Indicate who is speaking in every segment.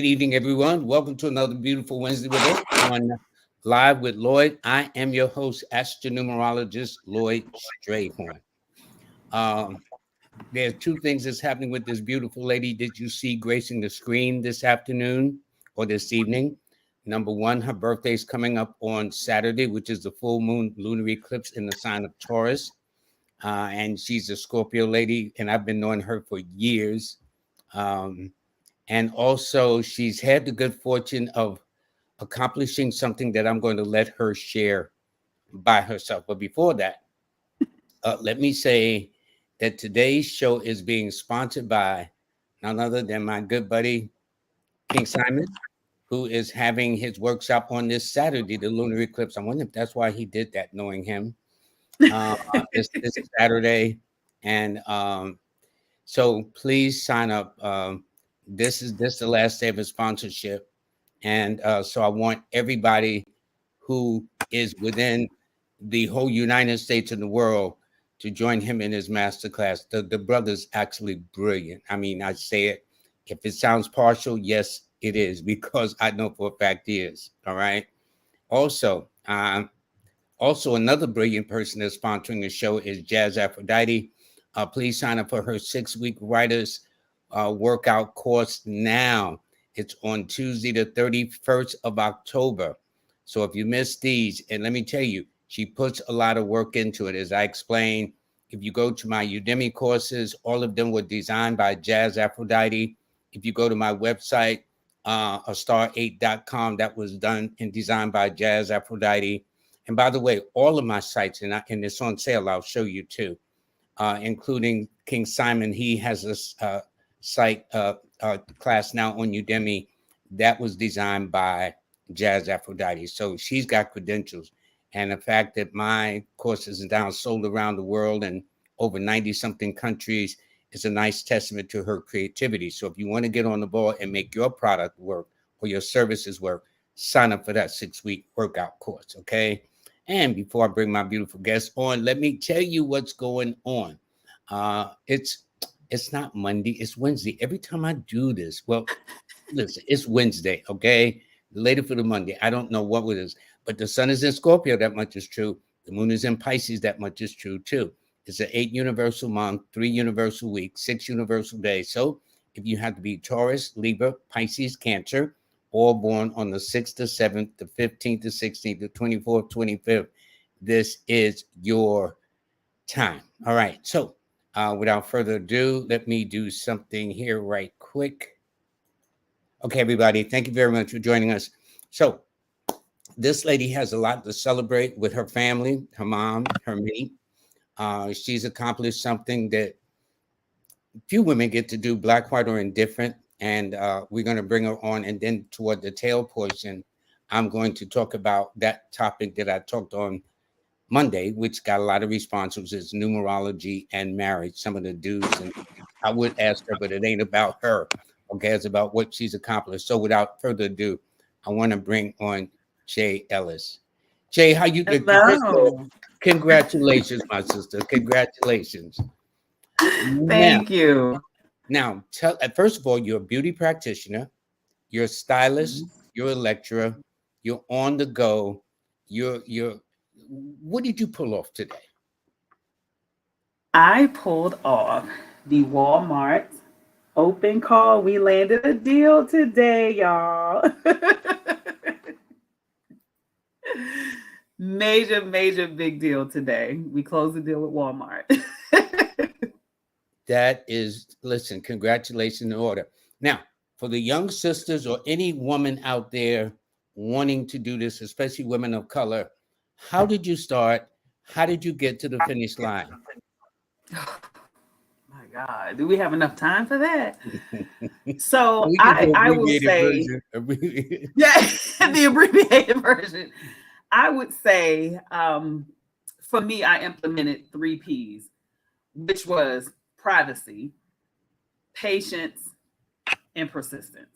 Speaker 1: Good evening, everyone. Welcome to another beautiful Wednesday with us on Live with Lloyd. I am your host, astronumerologist Lloyd Strayhorn. Um, there are two things that's happening with this beautiful lady that you see gracing the screen this afternoon or this evening. Number one, her birthday is coming up on Saturday, which is the full moon lunar eclipse in the sign of Taurus. And she's a Scorpio lady, and I've been knowing her for years. Um, and also, she's had the good fortune of accomplishing something that I'm going to let her share by herself. But before that, let me say that today's show is being sponsored by none other than my good buddy, King Simon, who is having his workshop on this Saturday, the lunar eclipse. I wonder if that's why he did that, knowing him. This Saturday. And so please sign up. This is the last day of his sponsorship. And so I want everybody who is within the whole United States and the world to join him in his masterclass. The brother's actually brilliant. I mean, I say it. If it sounds partial, yes, it is, because I know for a fact he is. All right. Also, another brilliant person that's sponsoring the show is Jazz Aphrodite. Please sign up for her 6-week writers workout course now. It's on Tuesday, the 31st of October. So if you miss these, and let me tell you, she puts a lot of work into it. As I explained, if you go to my Udemy courses, all of them were designed by Jazz Aphrodite. If you go to my website, astar8.com, that was done and designed by Jazz Aphrodite. And by the way, all of my sites, and it's on sale, I'll show you too, including King Simon. He has a site class now on Udemy that was designed by Jazz Aphrodite. So she's got credentials. And the fact that my courses are now sold around the world and over 90-something countries is a nice testament to her creativity. So if you want to get on the ball and make your product work or your services work, sign up for that 6-week workout course, okay? And before I bring my beautiful guest on, let me tell you what's going on. It's not Monday, it's Wednesday. Every time I do this, well, listen, it's Wednesday, okay? Later for the Monday. I don't know what it is, but the sun is in Scorpio, that much is true. The moon is in Pisces, that much is true too. It's an 8 universal month, 3 universal weeks, 6 universal days. So if you have to be Taurus, Libra, Pisces, Cancer, all born on the 6th to 7th, the 15th to 16th, the 24th, 25th, this is your time. All right. So without further ado, let me do something here right quick. Okay, everybody, thank you very much for joining us. So this lady has a lot to celebrate with her family, her mom, her mate. She's accomplished something that few women get to do, black, white, or indifferent. And we're going to bring her on. And then toward the tail portion, I'm going to talk about that topic that I talked on Monday, which got a lot of responses, is numerology and marriage, some of the do's. And I would ask her, but it ain't about her. Okay, it's about what she's accomplished. So without further ado, I want to bring on Jay Ellis. Jay, how you doing?
Speaker 2: Hello.
Speaker 1: Congratulations, my sister. Congratulations.
Speaker 2: Thank you.
Speaker 1: Now, first of all, you're a beauty practitioner, you're a stylist, you're a lecturer, you're on the go. You're. What did you pull off today?
Speaker 2: I pulled off the Walmart open call. We landed a deal today, y'all. Major big deal today. We closed the deal with Walmart.
Speaker 1: That is, listen, congratulations in order. Now, for the young sisters or any woman out there wanting to do this, especially women of color, how did you start? How did you get to the finish line?
Speaker 2: My God, do we have enough time for that? So
Speaker 1: We can do
Speaker 2: I will say, yeah, the abbreviated version. I would say, for me, I implemented 3 P's, which was privacy, patience, and persistence.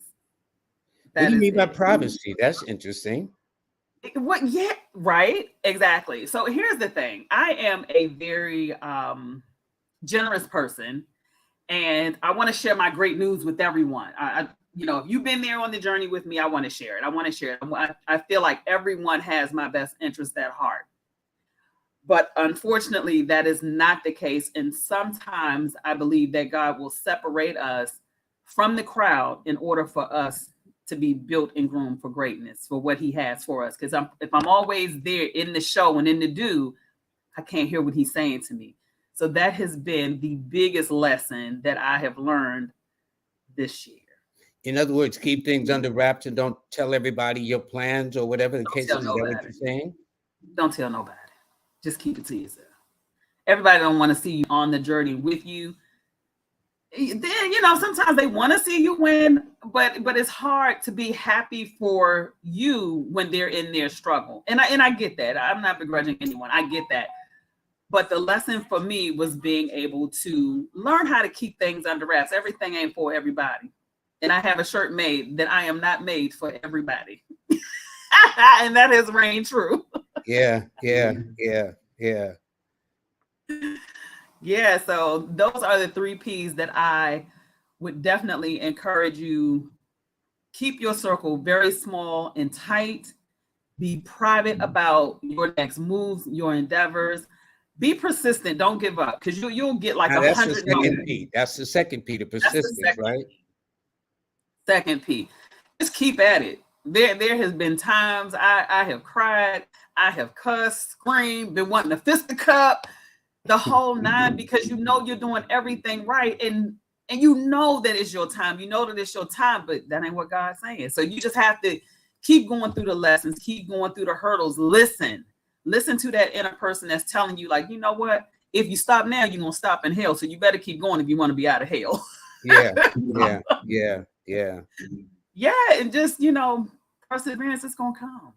Speaker 1: What do you mean by privacy? That's interesting.
Speaker 2: What? Yeah, right. Exactly. So here's the thing. I am a very generous person, and I want to share my great news with everyone. if you've been there on the journey with me, I want to share it. I feel like everyone has my best interest at heart. But unfortunately, that is not the case. And sometimes I believe that God will separate us from the crowd in order for us to be built and groomed for greatness, for what he has for us. Because if I'm always there in the show and in the do, I can't hear what he's saying to me. So that has been the biggest lesson that I have learned this year.
Speaker 1: In other words, keep things under wraps and don't tell everybody your plans or whatever the case is. Is that what you're saying?
Speaker 2: Don't tell nobody. Just keep it to yourself. Everybody don't want to see you on the journey with you. Then, sometimes they want to see you win, but it's hard to be happy for you when they're in their struggle. And I get that. I'm not begrudging anyone. I get that. But the lesson for me was being able to learn how to keep things under wraps. Everything ain't for everybody. And I have a shirt made that I am not made for everybody. And that has reigned true.
Speaker 1: Yeah.
Speaker 2: Yeah, so those are the 3 P's that I would definitely encourage you. Keep your circle very small and tight. Be private about your next moves, your endeavors. Be persistent. Don't give up, because you'll get like 100.
Speaker 1: That's the second P. That's the second P, the persistence, right?
Speaker 2: Second P. Just keep at it. There has been times I have cried, I have cussed, screamed, been wanting to fist the cup, the whole 9, because you're doing everything right, and you know that it's your time. You know that it's your time, but that ain't what God's saying. So you just have to keep going through the lessons, keep going through the hurdles. Listen to that inner person that's telling you, like, you know what? If you stop now, you're gonna stop in hell. So you better keep going if you want to be out of hell.
Speaker 1: Yeah.
Speaker 2: Yeah, and just, perseverance is going to come.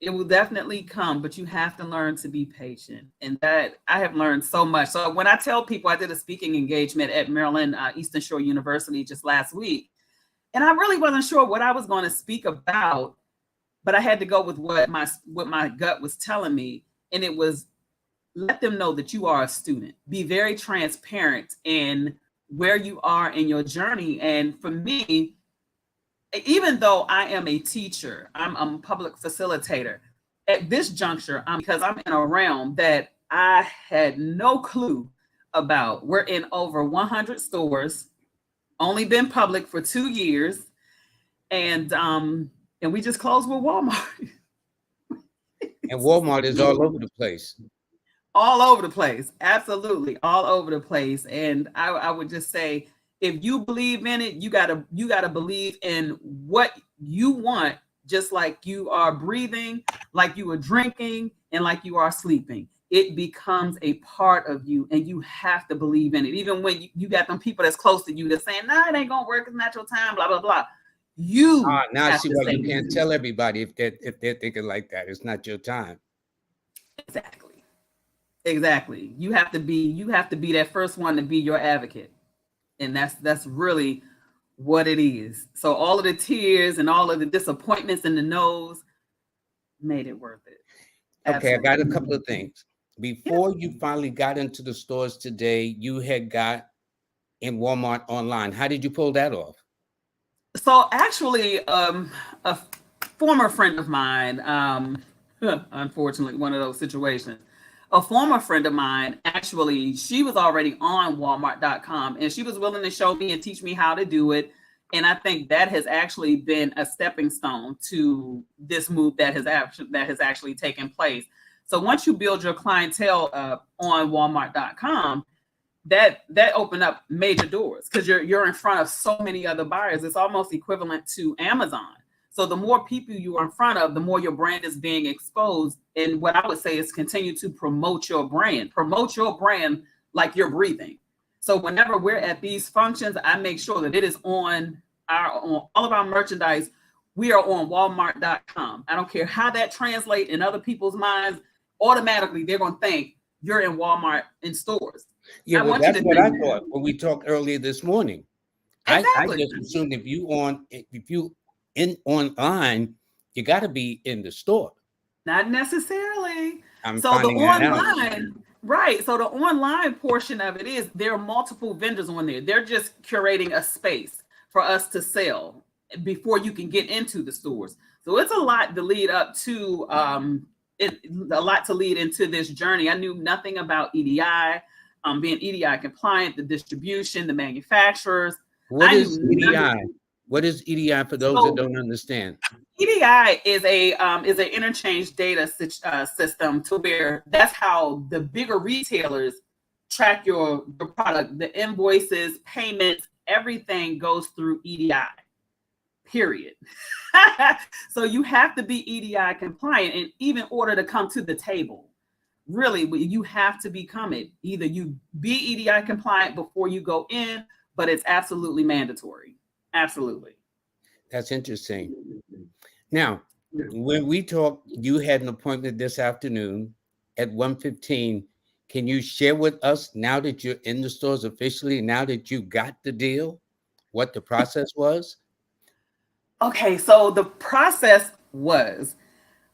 Speaker 2: It will definitely come, but you have to learn to be patient. And that I have learned so much. So when I tell people, I did a speaking engagement at Maryland Eastern Shore University just last week, and I really wasn't sure what I was going to speak about, but I had to go with what my gut was telling me. And it was, let them know that you are a student. Be very transparent in where you are in your journey. And for me, even though I am a teacher, I'm a public facilitator, at this juncture, because I'm in a realm that I had no clue about. We're in over 100 stores, only been public for 2 years, and we just closed with Walmart.
Speaker 1: And Walmart is all over the place.
Speaker 2: All over the place. Absolutely. All over the place. And I would just say, if you believe in it, you gotta believe in what you want, just like you are breathing, like you are drinking, and like you are sleeping. It becomes a part of you, and you have to believe in it. Even when you got them people that's close to you that's saying, "No, it ain't gonna work. It's not your time." Blah blah blah.
Speaker 1: Now I see why you can't tell everybody if they're thinking like that. It's not your time.
Speaker 2: Exactly. You have to be that first one to be your advocate. And that's really what it is. So all of the tears and all of the disappointments and the no's made it worth it.
Speaker 1: Okay, I got a couple of things. Before you finally got into the stores today, you had got in Walmart online. How did you pull that off?
Speaker 2: So actually, a former friend of mine, unfortunately, one of those situations. A former friend of mine, actually, she was already on Walmart.com, and she was willing to show me and teach me how to do it. And I think that has actually been a stepping stone to this move that has actually taken place. So once you build your clientele on Walmart.com, that opened up major doors, because you're in front of so many other buyers. It's almost equivalent to Amazon. So the more people you are in front of, the more your brand is being exposed. And what I would say is continue to promote your brand. Promote your brand like you're breathing. So whenever we're at these functions, I make sure that it is on all of our merchandise. We are on Walmart.com. I don't care how that translates in other people's minds. Automatically, they're going to think you're in Walmart in stores.
Speaker 1: Yeah, well, that's what I thought when we talked earlier this morning.
Speaker 2: Exactly.
Speaker 1: I just assumed if you online, you got to be in the store.
Speaker 2: Not necessarily.
Speaker 1: So the
Speaker 2: online, right? So the online portion of it is there are multiple vendors on there. They're just curating a space for us to sell before you can get into the stores. So it's a lot to lead up to a lot to lead into this journey. I knew nothing about EDI, being EDI compliant, the distribution, the manufacturers.
Speaker 1: What is EDI? What is EDI for those that don't understand?
Speaker 2: EDI is an interchange data system to where that's how the bigger retailers track your product. The invoices, payments, everything goes through EDI. Period. So you have to be EDI compliant, and even in order to come to the table, really, you have to become it. Either you be EDI compliant before you go in, but it's absolutely mandatory. Absolutely.
Speaker 1: That's interesting. Now, when we talked, you had an appointment this afternoon at 1:15. Can you share with us, now that you're in the stores officially, now that you got the deal, what the process was?
Speaker 2: Okay, so the process was,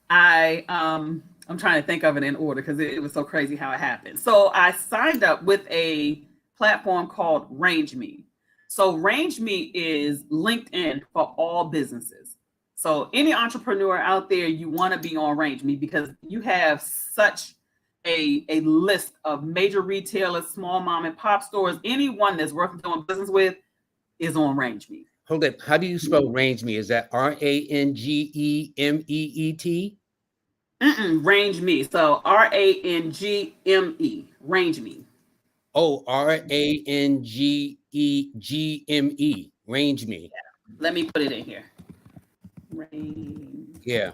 Speaker 2: I'm trying to think of it in order because it was so crazy how it happened. So I signed up with a platform called RangeMe. So RangeMe is LinkedIn for all businesses. So any entrepreneur out there, you want to be on RangeMe because you have such a list of major retailers, small mom and pop stores. Anyone that's worth doing business with is on RangeMe.
Speaker 1: Hold up. How do you spell RangeMe? Is that RangeMeet?
Speaker 2: RangeMe. So RanGME. RangeMe.
Speaker 1: Oh, RanGegme. RangeMe.
Speaker 2: Yeah. Let me put it in here.
Speaker 1: Yeah.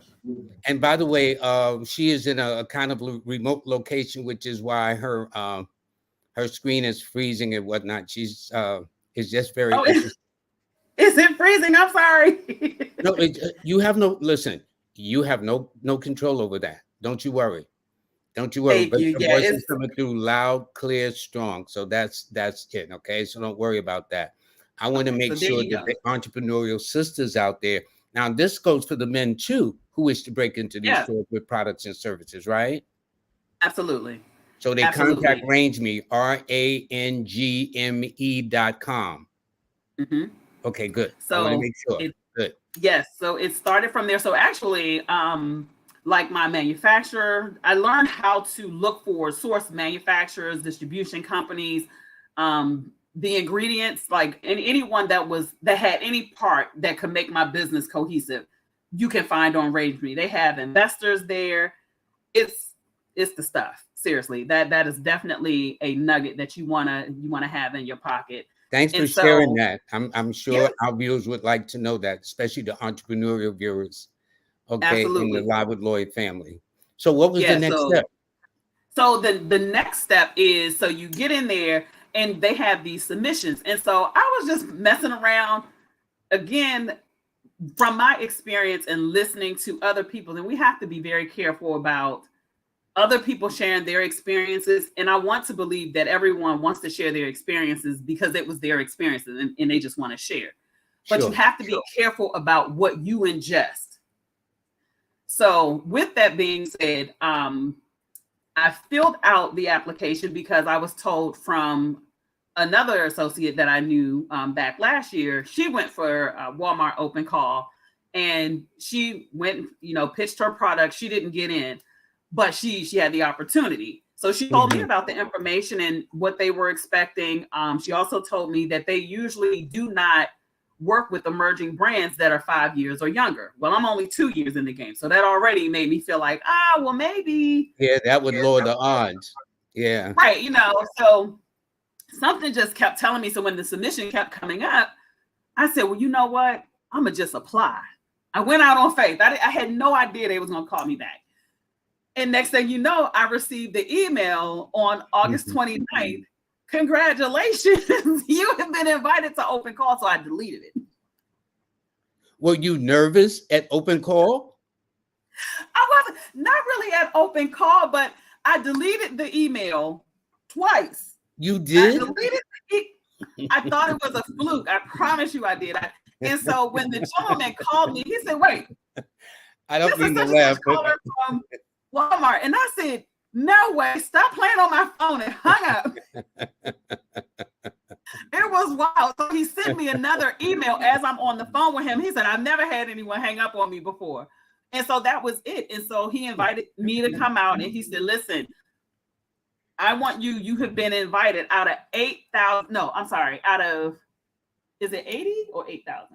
Speaker 1: And by the way, she is in a kind of remote location, which is why her screen is freezing and whatnot. She's is just very interesting.
Speaker 2: Is it freezing? I'm sorry.
Speaker 1: No, you have no, listen, you have no control over that. Don't you worry. Don't you worry.
Speaker 2: Thank you.
Speaker 1: Your voice is coming through loud, clear, strong. So that's it. Okay. So don't worry about that. I want to make sure that the entrepreneurial sisters out there. Now, this goes for the men too, who wish to break into these stores with products and services, right?
Speaker 2: Absolutely.
Speaker 1: So they contact RangeMe, RangeMe.com.
Speaker 2: Mm-hmm.
Speaker 1: Okay, good.
Speaker 2: So
Speaker 1: I want to make sure. Good.
Speaker 2: Yes. So it started from there. So actually, like my manufacturer, I learned how to look for source manufacturers, distribution companies, the ingredients, like anyone that had any part that could make my business cohesive, you can find on RangeMe. They have investors there. It's the stuff. Seriously, that is definitely a nugget that you wanna have in your pocket.
Speaker 1: Thanks for sharing that. I'm sure our viewers would like to know that, especially the entrepreneurial viewers. Okay,
Speaker 2: absolutely.
Speaker 1: in the Live with Lloyd family. So what was the next step?
Speaker 2: So the next step is, so you get in there and they have these submissions. And so I was just messing around. Again, from my experience and listening to other people, and we have to be very careful about other people sharing their experiences. And I want to believe that everyone wants to share their experiences because it was their experiences and they just want to share. But you have to be careful about what you ingest. So with that being said, I filled out the application because I was told from another associate that I knew back last year. She went for a Walmart open call and she went, pitched her product. She didn't get in, but she had the opportunity. So she told me about the information and what they were expecting. She also told me that they usually do not work with emerging brands that are 5 years or younger. Well, I'm only 2 years in the game. So that already made me feel like, well, maybe.
Speaker 1: Yeah, that would lower the odds. Yeah.
Speaker 2: Right. So something just kept telling me. So when the submission kept coming up, I said, well, you know what? I'm going to just apply. I went out on faith. I had no idea they was going to call me back. And next thing you know, I received the email on August 29th. Congratulations, you have been invited to open call. So I deleted it.
Speaker 1: Were you nervous at open call?
Speaker 2: I wasn't, not really at open call, but I deleted the email twice.
Speaker 1: You did?
Speaker 2: I deleted it. I thought it was a fluke. I promise you I did. And so when the gentleman called me, he said, wait.
Speaker 1: I don't mean to laugh.
Speaker 2: Caller from Walmart. And I said, no way, stop playing on my phone, and hung up. It was wild. So he sent me another email as I'm on the phone with him. He said, I've never had anyone hang up on me before. And so that was it. And so he invited me to come out and he said, listen, I want you. You have been invited out of 8,000. No, I'm sorry. Out of, is it 80 or 8,000?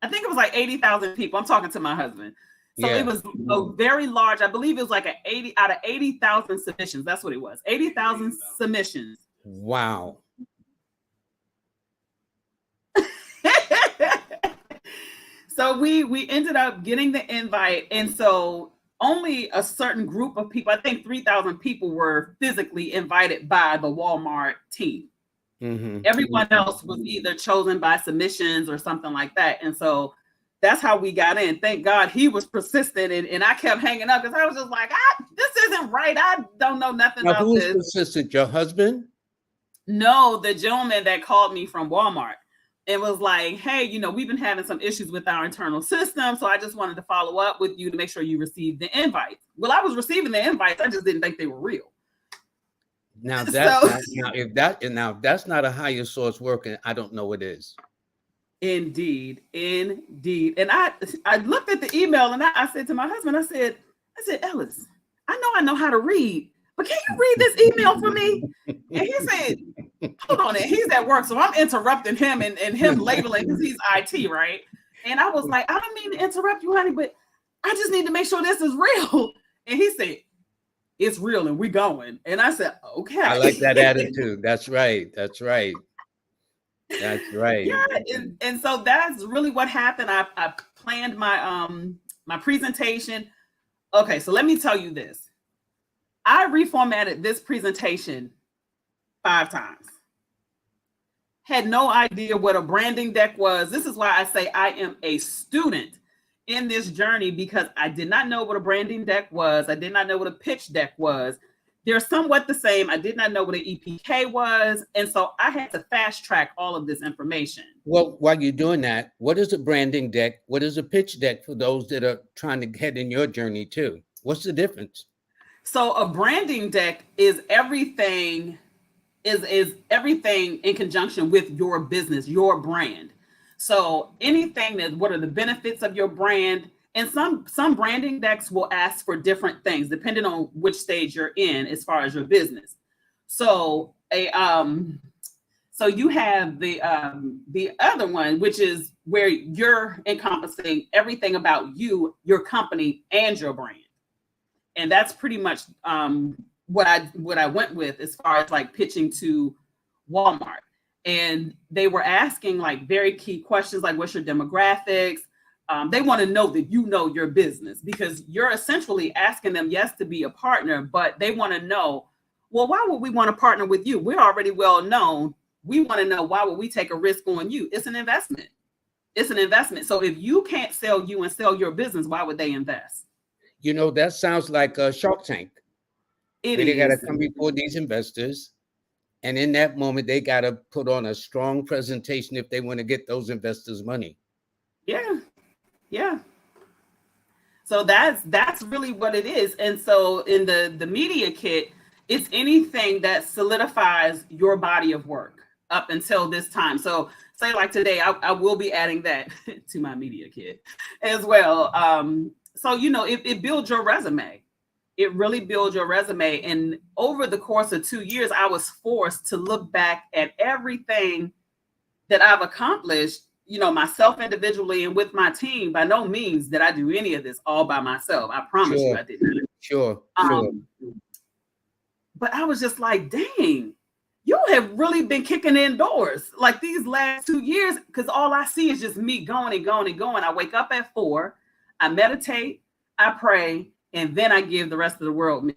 Speaker 2: I think it was like 80,000 people. I'm talking to my husband. So it was a very large, I believe it was like 80 out of 80,000 submissions. That's what it was. 80,000 submissions.
Speaker 1: Wow.
Speaker 2: So we ended up getting the invite. And so only a certain group of people, I think 3,000 people were physically invited by the Walmart team. Mm-hmm. Everyone else was either chosen by submissions or something like that. And so that's how we got in. Thank God he was persistent and I kept hanging up because I was just like, this isn't right. I don't know nothing about
Speaker 1: who's
Speaker 2: this.
Speaker 1: Persistent? Your husband?
Speaker 2: No, the gentleman that called me from Walmart. It was like, hey, we've been having some issues with our internal system. So I just wanted to follow up with you to make sure you received the invite. Well, I was receiving the invites. I just didn't think they were real.
Speaker 1: Now if that's not a higher source working, I don't know what is.
Speaker 2: Indeed. And I looked at the email and I said to my husband, I said, Ellis, I know how to read, but can you read this email for me? And he said, hold on, and he's at work. So I'm interrupting him and him labeling because he's IT, right? And I was like, I don't mean to interrupt you, honey, but I just need to make sure this is real. And he said, it's real and we going. And I said, okay.
Speaker 1: I like that attitude. That's right.
Speaker 2: Yeah, and so that's really what happened. I planned my my presentation. Okay, so let me tell you this. I reformatted this presentation 5 times. Had no idea what a branding deck was. This is why I say I am a student in this journey because I did not know what a branding deck was. I did not know what a pitch deck was. They're somewhat the same. I did not know what an EPK was. And so I had to fast track all of this information.
Speaker 1: Well, while you're doing that, what is a branding deck? What is a pitch deck for those that are trying to head in your journey too? What's the difference?
Speaker 2: So a branding deck is everything in conjunction with your business, your brand. So anything that, what are the benefits of your brand? And some branding decks will ask for different things depending on which stage you're in as far as your business. So so you have the other one, which is where you're encompassing everything about you, your company, and your brand. And that's pretty much what I went with as far as like pitching to Walmart. And they were asking like very key questions like, what's your demographics? They want to know that you know your business because you're essentially asking them, yes, to be a partner, but they want to know, well, why would we want to partner with you? We're already well known. We want to know, why would we take a risk on you? It's an investment. It's an investment. So if you can't sell you and sell your business, why would they invest?
Speaker 1: That sounds like a Shark Tank. They got to come before these investors. And in that moment, they got to put on a strong presentation if they want to get those investors' money.
Speaker 2: Yeah. Yeah. So that's really what it is. And so in the media kit, it's anything that solidifies your body of work up until this time. So say like today, I will be adding that to my media kit as well. So, it builds your resume. It really builds your resume. And over the course of 2 years, I was forced to look back at everything that I've accomplished, myself individually and with my team. By no means did I do any of this all by myself. I promise you I didn't.
Speaker 1: Sure.
Speaker 2: But I was just like, dang, you have really been kicking in doors like these last 2 years, because all I see is just me going and going and going. I wake up at 4, I meditate, I pray, and then I give the rest of the world me.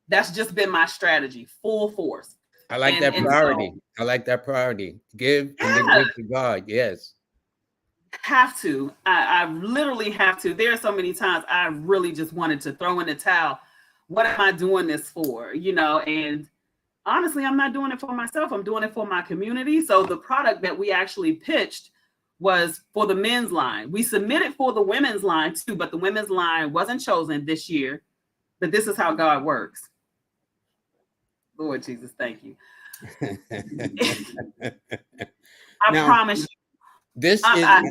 Speaker 2: That's just been my strategy, full force.
Speaker 1: I like that priority. I like that priority. Give and then give to God. Yes.
Speaker 2: Have to. I literally have to. There are so many times I really just wanted to throw in the towel. What am I doing this for? And honestly, I'm not doing it for myself. I'm doing it for my community. So the product that we actually pitched was for the men's line. We submitted for the women's line too, but the women's line wasn't chosen this year. But this is how God works. Lord Jesus, thank you. I
Speaker 1: Now,
Speaker 2: promise you.
Speaker 1: this is,
Speaker 2: I,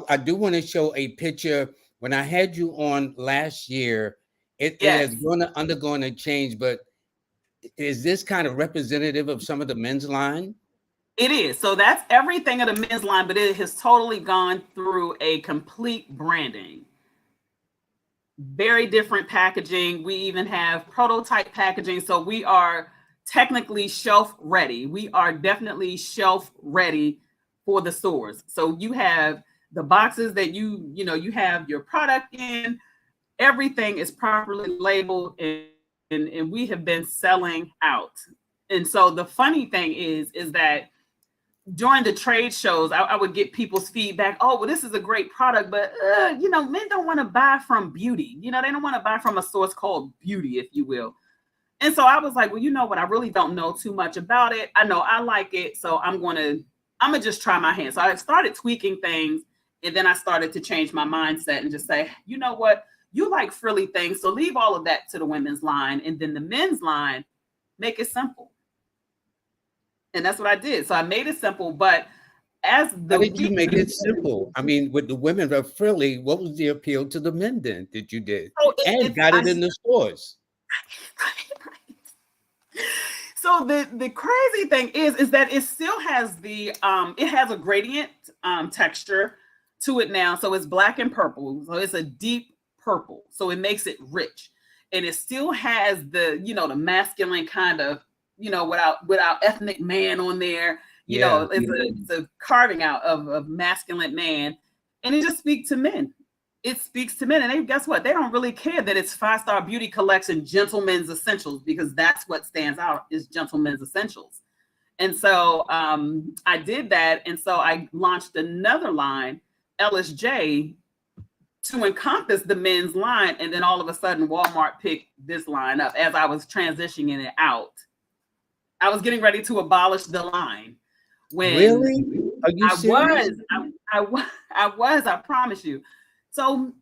Speaker 1: I do want to show a picture. When I had you on last year, it has
Speaker 2: yes,
Speaker 1: undergone a change, but is this kind of representative of some of the men's line?
Speaker 2: it is. So that's everything of the men's line, but it has totally gone through a complete branding. Very different packaging. We even have prototype packaging. So we are technically shelf ready. We are definitely shelf ready for the stores. So you have the boxes that you have your product in. Everything is properly labeled, and we have been selling out. And so the funny thing is that during the trade shows, I would get people's feedback. Oh, well, this is a great product, but men don't want to buy from beauty. They don't want to buy from a source called beauty, if you will. And so I was like, well, you know what? I really don't know too much about it. I know I like it, so I'm gonna just try my hand. So I started tweaking things, and then I started to change my mindset and just say, you know what? You like frilly things, so leave all of that to the women's line, and then the men's line, make it simple. And that's what I did. So I made it simple, but as
Speaker 1: How
Speaker 2: the
Speaker 1: did you
Speaker 2: week,
Speaker 1: make it simple? I mean, with the women are frilly, what was the appeal to the men then that you did?
Speaker 2: so
Speaker 1: And got it in the stores.
Speaker 2: So the crazy thing is that it still has it has a gradient texture to it now. So it's black and purple. So it's a deep purple. So it makes it rich. And it still has the masculine kind of, without ethnic man on there.
Speaker 1: Yeah.
Speaker 2: It's a carving out of masculine man. And it just speaks to men. It speaks to men, and guess what? They don't really care that it's 5-Star Beauty Collection Gentlemen's Essentials, because that's what stands out is Gentlemen's Essentials. And so I did that, and so I launched another line, Ellis J, to encompass the men's line, and then all of a sudden Walmart picked this line up as I was transitioning it out. I was getting ready to abolish the line. When
Speaker 1: really? Are you serious?
Speaker 2: I was, I promise you. So,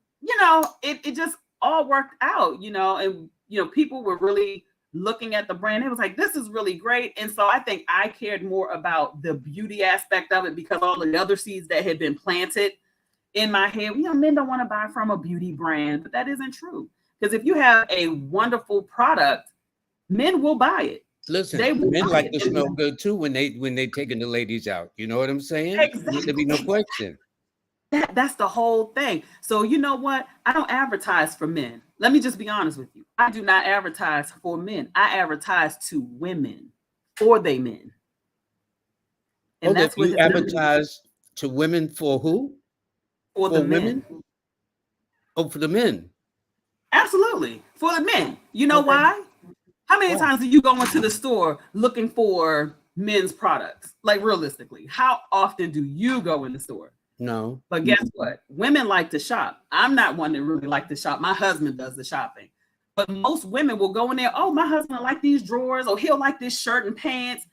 Speaker 2: it just all worked out, and, people were really looking at the brand. It was like, this is really great. And so I think I cared more about the beauty aspect of it, because all the other seeds that had been planted in my head, men don't want to buy from a beauty brand, but that isn't true. Because if you have a wonderful product, men will buy it.
Speaker 1: Listen, men like to smell good too when they taking the ladies out. You know what I'm saying?
Speaker 2: Exactly.
Speaker 1: There'll be no question.
Speaker 2: That's the whole thing. So you know what? I don't advertise for men. Let me just be honest with you. I do not advertise for men. I advertise to women, for they men.
Speaker 1: And that's what you advertise to women for who?
Speaker 2: For the women.
Speaker 1: Oh, for the men.
Speaker 2: Absolutely. For the men. You know why? How many times do you go into the store looking for men's products? Like, realistically, how often do you go in the store?
Speaker 1: No.
Speaker 2: But guess what? Women like to shop. I'm not one that really like to shop. My husband does the shopping. But most women will go in there, oh, my husband like these drawers, or he'll like this shirt and pants.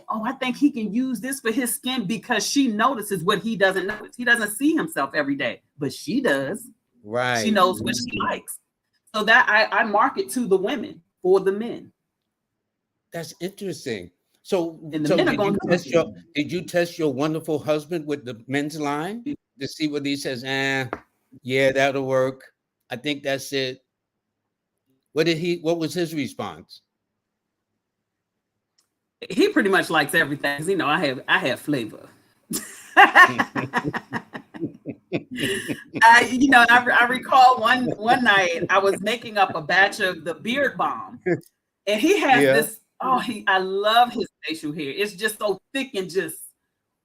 Speaker 2: I think he can use this for his skin, because she notices what he doesn't notice. He doesn't see himself every day, but she does.
Speaker 1: Right.
Speaker 2: She knows what she likes. So that I market to the women for the men.
Speaker 1: That's interesting. So,
Speaker 2: did
Speaker 1: you test your wonderful husband with the men's line to see what he says? Yeah, that'll work. I think that's it. What was his response?
Speaker 2: He pretty much likes everything. I have flavor. I recall one night I was making up a batch of the beard balm, and he has this. I love his facial hair. It's just so thick and just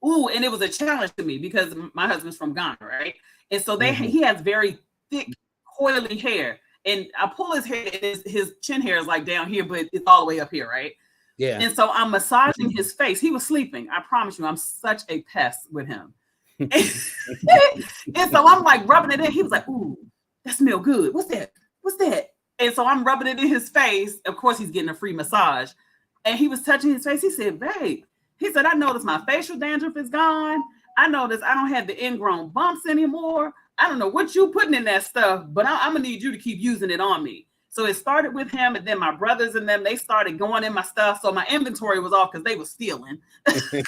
Speaker 2: and it was a challenge to me, because my husband's from Ghana, right? And so he has very thick, coily hair, and I pull his hair, and his chin hair is like down here, but it's all the way up here, right?
Speaker 1: Yeah.
Speaker 2: And so I'm massaging his face. He was sleeping. I promise you, I'm such a pest with him. And so I'm like rubbing it in. He was like, ooh, that smells good. What's that? And so I'm rubbing it in his face. Of course, he's getting a free massage. And he was touching his face. He said, babe, he said, I noticed my facial dandruff is gone. I noticed I don't have the ingrown bumps anymore. I don't know what you putting in that stuff, but I'm going to need you to keep using it on me. So it started with him, and then my brothers and them, they started going in my stuff. So my inventory was off because they were stealing. And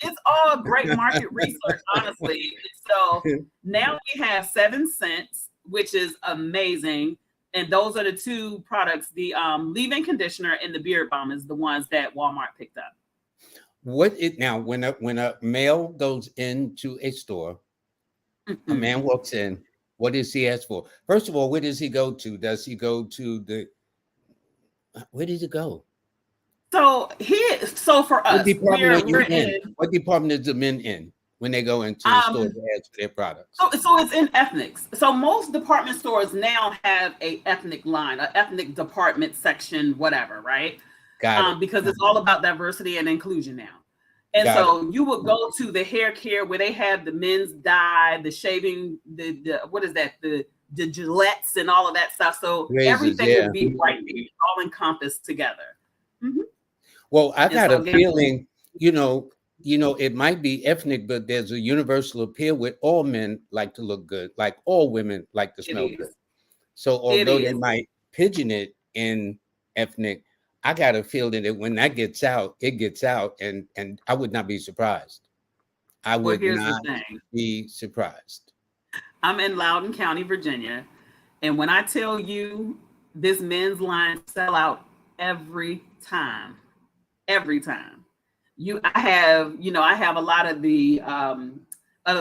Speaker 2: it's all great market research, honestly. So now we have 7 cents, which is amazing. And those are the 2 products. The leave-in conditioner and the beard balm is the ones that Walmart picked up.
Speaker 1: Now when a male goes into a store, a man walks in, what does he ask for? First of all, where does he go to? Does he go to where does he go?
Speaker 2: So for us,
Speaker 1: what department is the men in when they go into the store to ask for their products?
Speaker 2: So it's in ethnics. So most department stores now have a ethnic line, an ethnic department section, whatever, right?
Speaker 1: Got it.
Speaker 2: Because it's all about diversity and inclusion now. And so you would go to the hair care where they have the men's dye, the shaving, the what is that? The Gillettes and all of that stuff. So everything would be right there, all encompassed together. Mm-hmm.
Speaker 1: Well, I got a feeling, it might be ethnic, but there's a universal appeal with all men like to look good, like all women like to smell good. So although they might pigeon it in ethnic, I got a feeling that when that gets out, it gets out, and I would not be surprised. I would not be surprised.
Speaker 2: I'm in Loudoun County, Virginia, and when I tell you this men's line sell out every time. I have a lot of the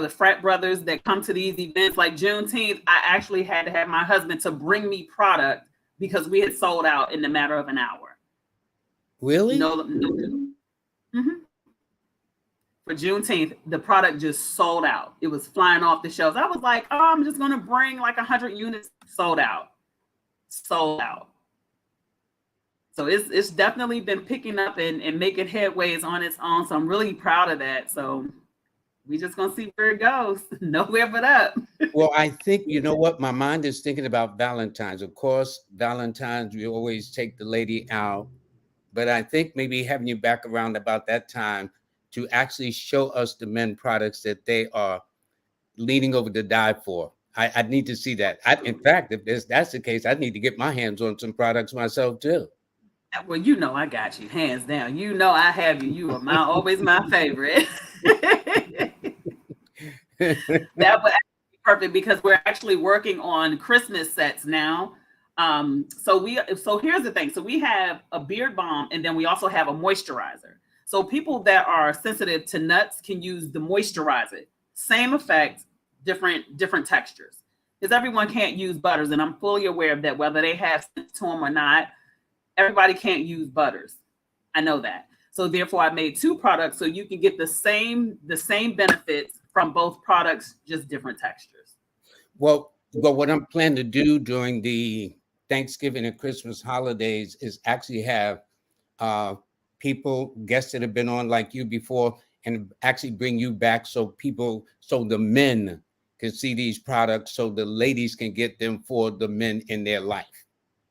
Speaker 2: frat brothers that come to these events like Juneteenth. I actually had to have my husband to bring me product because we had sold out in the matter of an hour.
Speaker 1: Really?
Speaker 2: No. Mm-hmm. For Juneteenth, the product just sold out. It was flying off the shelves. I was like, oh, I'm just going to bring like 100 units. Sold out. So it's definitely been picking up and making headways on its own. So I'm really proud of that. So we just going to see where it goes. Nowhere but up.
Speaker 1: Well, I think, you know what? My mind is thinking about Valentine's. Of course, Valentine's, we always take the lady out. But I think maybe having you back around about that time to actually show us the men products that they are leaning over to die for. I need to see that. In fact, if that's the case, I need to get my hands on some products myself too.
Speaker 2: Well, I got you, hands down. I have you. You are always my favorite. That would be perfect because we're actually working on Christmas sets now. So here's the thing. So we have a beard balm and then we also have a moisturizer. So people that are sensitive to nuts can use the moisturizer. Same effect, different textures. Because everyone can't use butters, and I'm fully aware of that, whether they have sense to them or not. Everybody can't use butters. I know that. So therefore, I made 2 products so you can get the same benefits from both products, just different textures.
Speaker 1: Well, what I'm planning to do during the Thanksgiving and Christmas holidays is actually have guests that have been on like you before, and actually bring you back so the men can see these products, so the ladies can get them for the men in their life.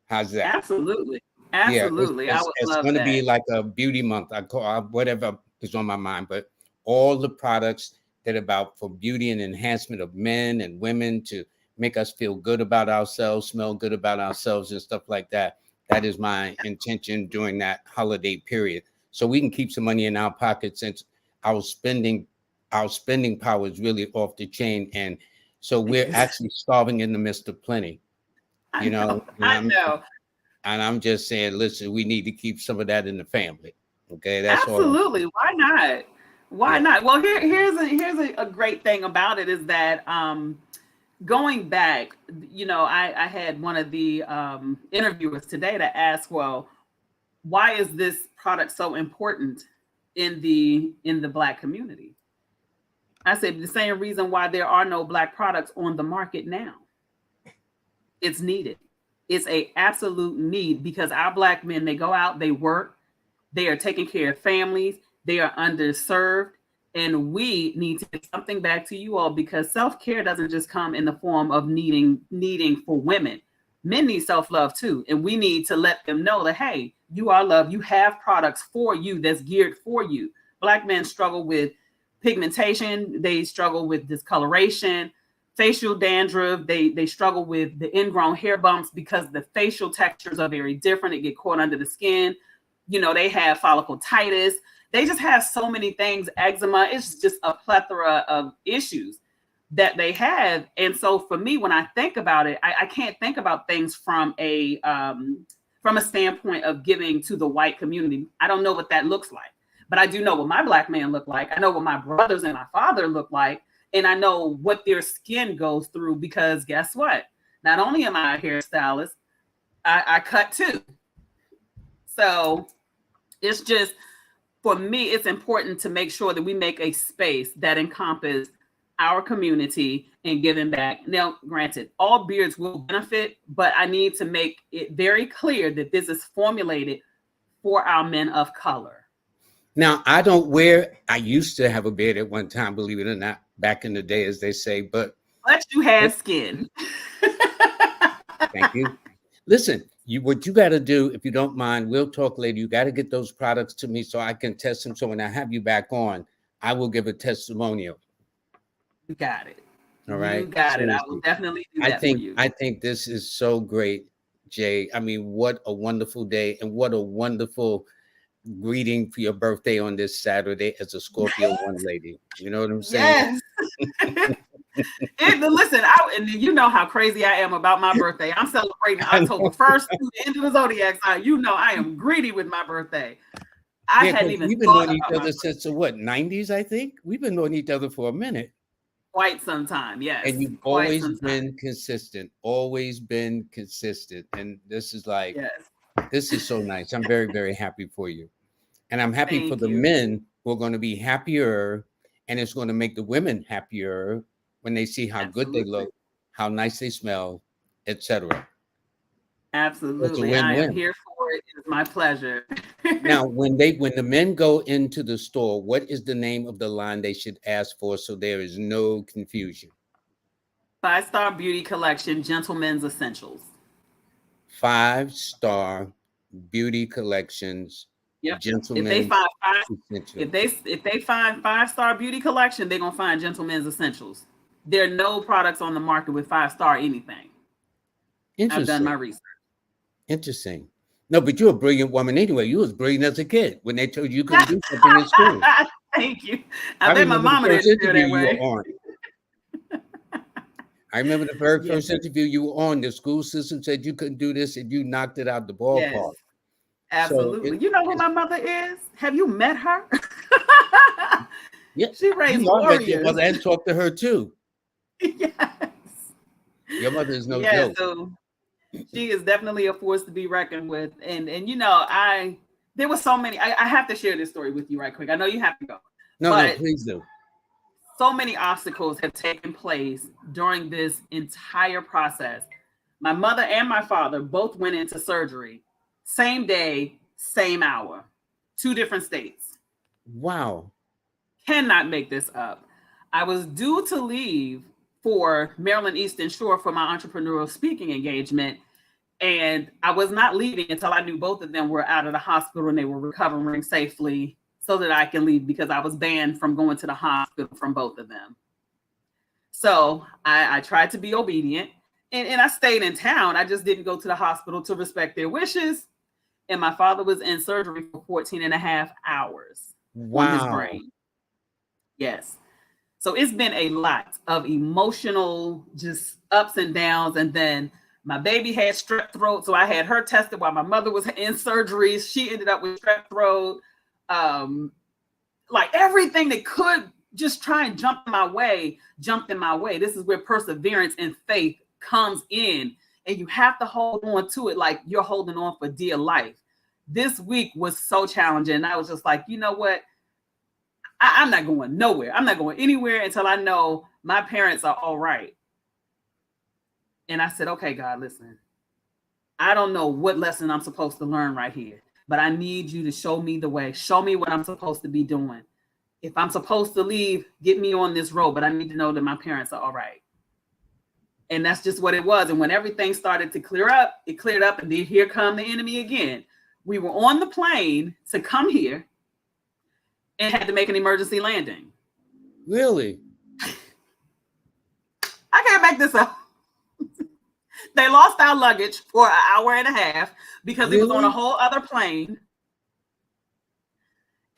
Speaker 1: How's that?
Speaker 2: Absolutely.
Speaker 1: Yeah, it's going to be like a beauty month. I call whatever is on my mind, but all the products that are about for beauty and enhancement of men and women to make us feel good about ourselves, smell good about ourselves and stuff like that. That is my intention during that holiday period. So we can keep some money in our pocket since our spending power is really off the chain. And so we're actually starving in the midst of plenty,
Speaker 2: I know.
Speaker 1: And I'm just saying, listen, we need to keep some of that in the family. Okay. That's
Speaker 2: absolutely. Why not? Why not? Well, here's a great thing about it is that, going back, I had one of the interviewers today to ask, well, why is this product so important in the Black community? I said the same reason why there are no Black products on the market now. It's needed. It's an absolute need because our Black men, they go out, they work, they are taking care of families, they are underserved. And we need to get something back to you all because self-care doesn't just come in the form of needing for women. Men need self-love too. And we need to let them know that, hey, you are loved. You have products for you that's geared for you. Black men struggle with pigmentation. They struggle with discoloration. facial dandruff. They struggle with the ingrown hair bumps because the facial textures are very different. It get caught under the skin. They have folliculitis. They just have so many things, eczema. It's just a plethora of issues that they have. And so for me, when I think about it, I can't think about things from a standpoint of giving to the white community. I don't know what that looks like, but I do know what my Black man look like. I know what my brothers and my father look like. And I know what their skin goes through, because guess what? Not only am I a hairstylist, I cut too. So it's just, for me, it's important to make sure that we make a space that encompasses our community and giving back. Now, granted, all beards will benefit, but I need to make it very clear that this is formulated for our men of color.
Speaker 1: Now, I used to have a beard at one time, believe it or not, back in the day, as they say, but
Speaker 2: you have skin.
Speaker 1: Thank you. Listen, what you got to do, if you don't mind, we'll talk later. You got to get those products to me so I can test them. So when I have you back on, I will give a testimonial.
Speaker 2: You got it.
Speaker 1: All right.
Speaker 2: You got it. I will definitely do that for you.
Speaker 1: I think this is so great, Jay. I mean, what a wonderful day, and what a wonderful greeting for your birthday on this Saturday as a Scorpio one lady. You know what I'm saying?
Speaker 2: Yes. Listen, and you know how crazy I am about my birthday. I'm celebrating October 1st to the end of the zodiac sign. I am greedy with my birthday. Hadn't even
Speaker 1: we've been knowing each other since the 90s, I think. We've been knowing each other for a minute.
Speaker 2: Quite some time, yes.
Speaker 1: And you've always been consistent, And this is like, This is so nice. I'm very, very happy for you. And I'm happy for the men who are going to be happier, and it's going to make the women happier when they see how good they look, how nice they smell, etc.
Speaker 2: Absolutely. I am here for it. It's my pleasure.
Speaker 1: Now, when the men go into the store, what is the name of the line they should ask for so there is no confusion?
Speaker 2: 5-Star Beauty Collection, Gentlemen's Essentials.
Speaker 1: 5-Star Beauty Collections.
Speaker 2: Yep.
Speaker 1: Gentlemen's
Speaker 2: if they find 5-Star Beauty Collection, they're gonna find Gentlemen's Essentials. There are no products on the market with 5-star anything. I've done my research.
Speaker 1: Interesting. No, but you're a brilliant woman anyway. You was brilliant as a kid when they told you couldn't do something in school.
Speaker 2: Thank you. I think my mama didn't feel that way.
Speaker 1: I remember the very first interview you were on. The school system said you couldn't do this, and you knocked it out the ballpark.
Speaker 2: Yes, absolutely. You know who my mother is? Have you met her?
Speaker 1: Yeah,
Speaker 2: she raised warriors.
Speaker 1: Your mother and talked to her too.
Speaker 2: Yes.
Speaker 1: Your mother is no joke.
Speaker 2: So she is definitely a force to be reckoned with. And there were so many. I have to share this story with you right quick. I know you have to go.
Speaker 1: No, please do.
Speaker 2: So many obstacles have taken place during this entire process. My mother and my father both went into surgery, same day, same hour, 2 different states.
Speaker 1: Wow.
Speaker 2: Cannot make this up. I was due to leave for Maryland Eastern Shore for my entrepreneurial speaking engagement, and I was not leaving until I knew both of them were out of the hospital and they were recovering safely, so that I can leave, because I was banned from going to the hospital from both of them. So I tried to be obedient, and I stayed in town. I just didn't go to the hospital to respect their wishes. And my father was in surgery for 14 and a half hours.
Speaker 1: Wow.
Speaker 2: On his brain. Yes. So it's been a lot of emotional just ups and downs. And then my baby had strep throat, so I had her tested while my mother was in surgery. She ended up with strep throat. Like everything that could just try and jumped in my way. This is where perseverance and faith comes in, and you have to hold on to it like you're holding on for dear life. This week was so challenging, and I was just like, you know what? I'm not going nowhere. I'm not going anywhere until I know my parents are all right. And I said, okay, God, listen, I don't know what lesson I'm supposed to learn right here, but I need you to show me the way. Show me what I'm supposed to be doing. If I'm supposed to leave, get me on this road, but I need to know that my parents are all right. And that's just what it was. And when everything started to clear up, it cleared up, and then here come the enemy again. We were on the plane to come here and had to make an emergency landing.
Speaker 1: Really?
Speaker 2: I can't make this up. They lost our luggage for an hour and a half because it was on a whole other plane.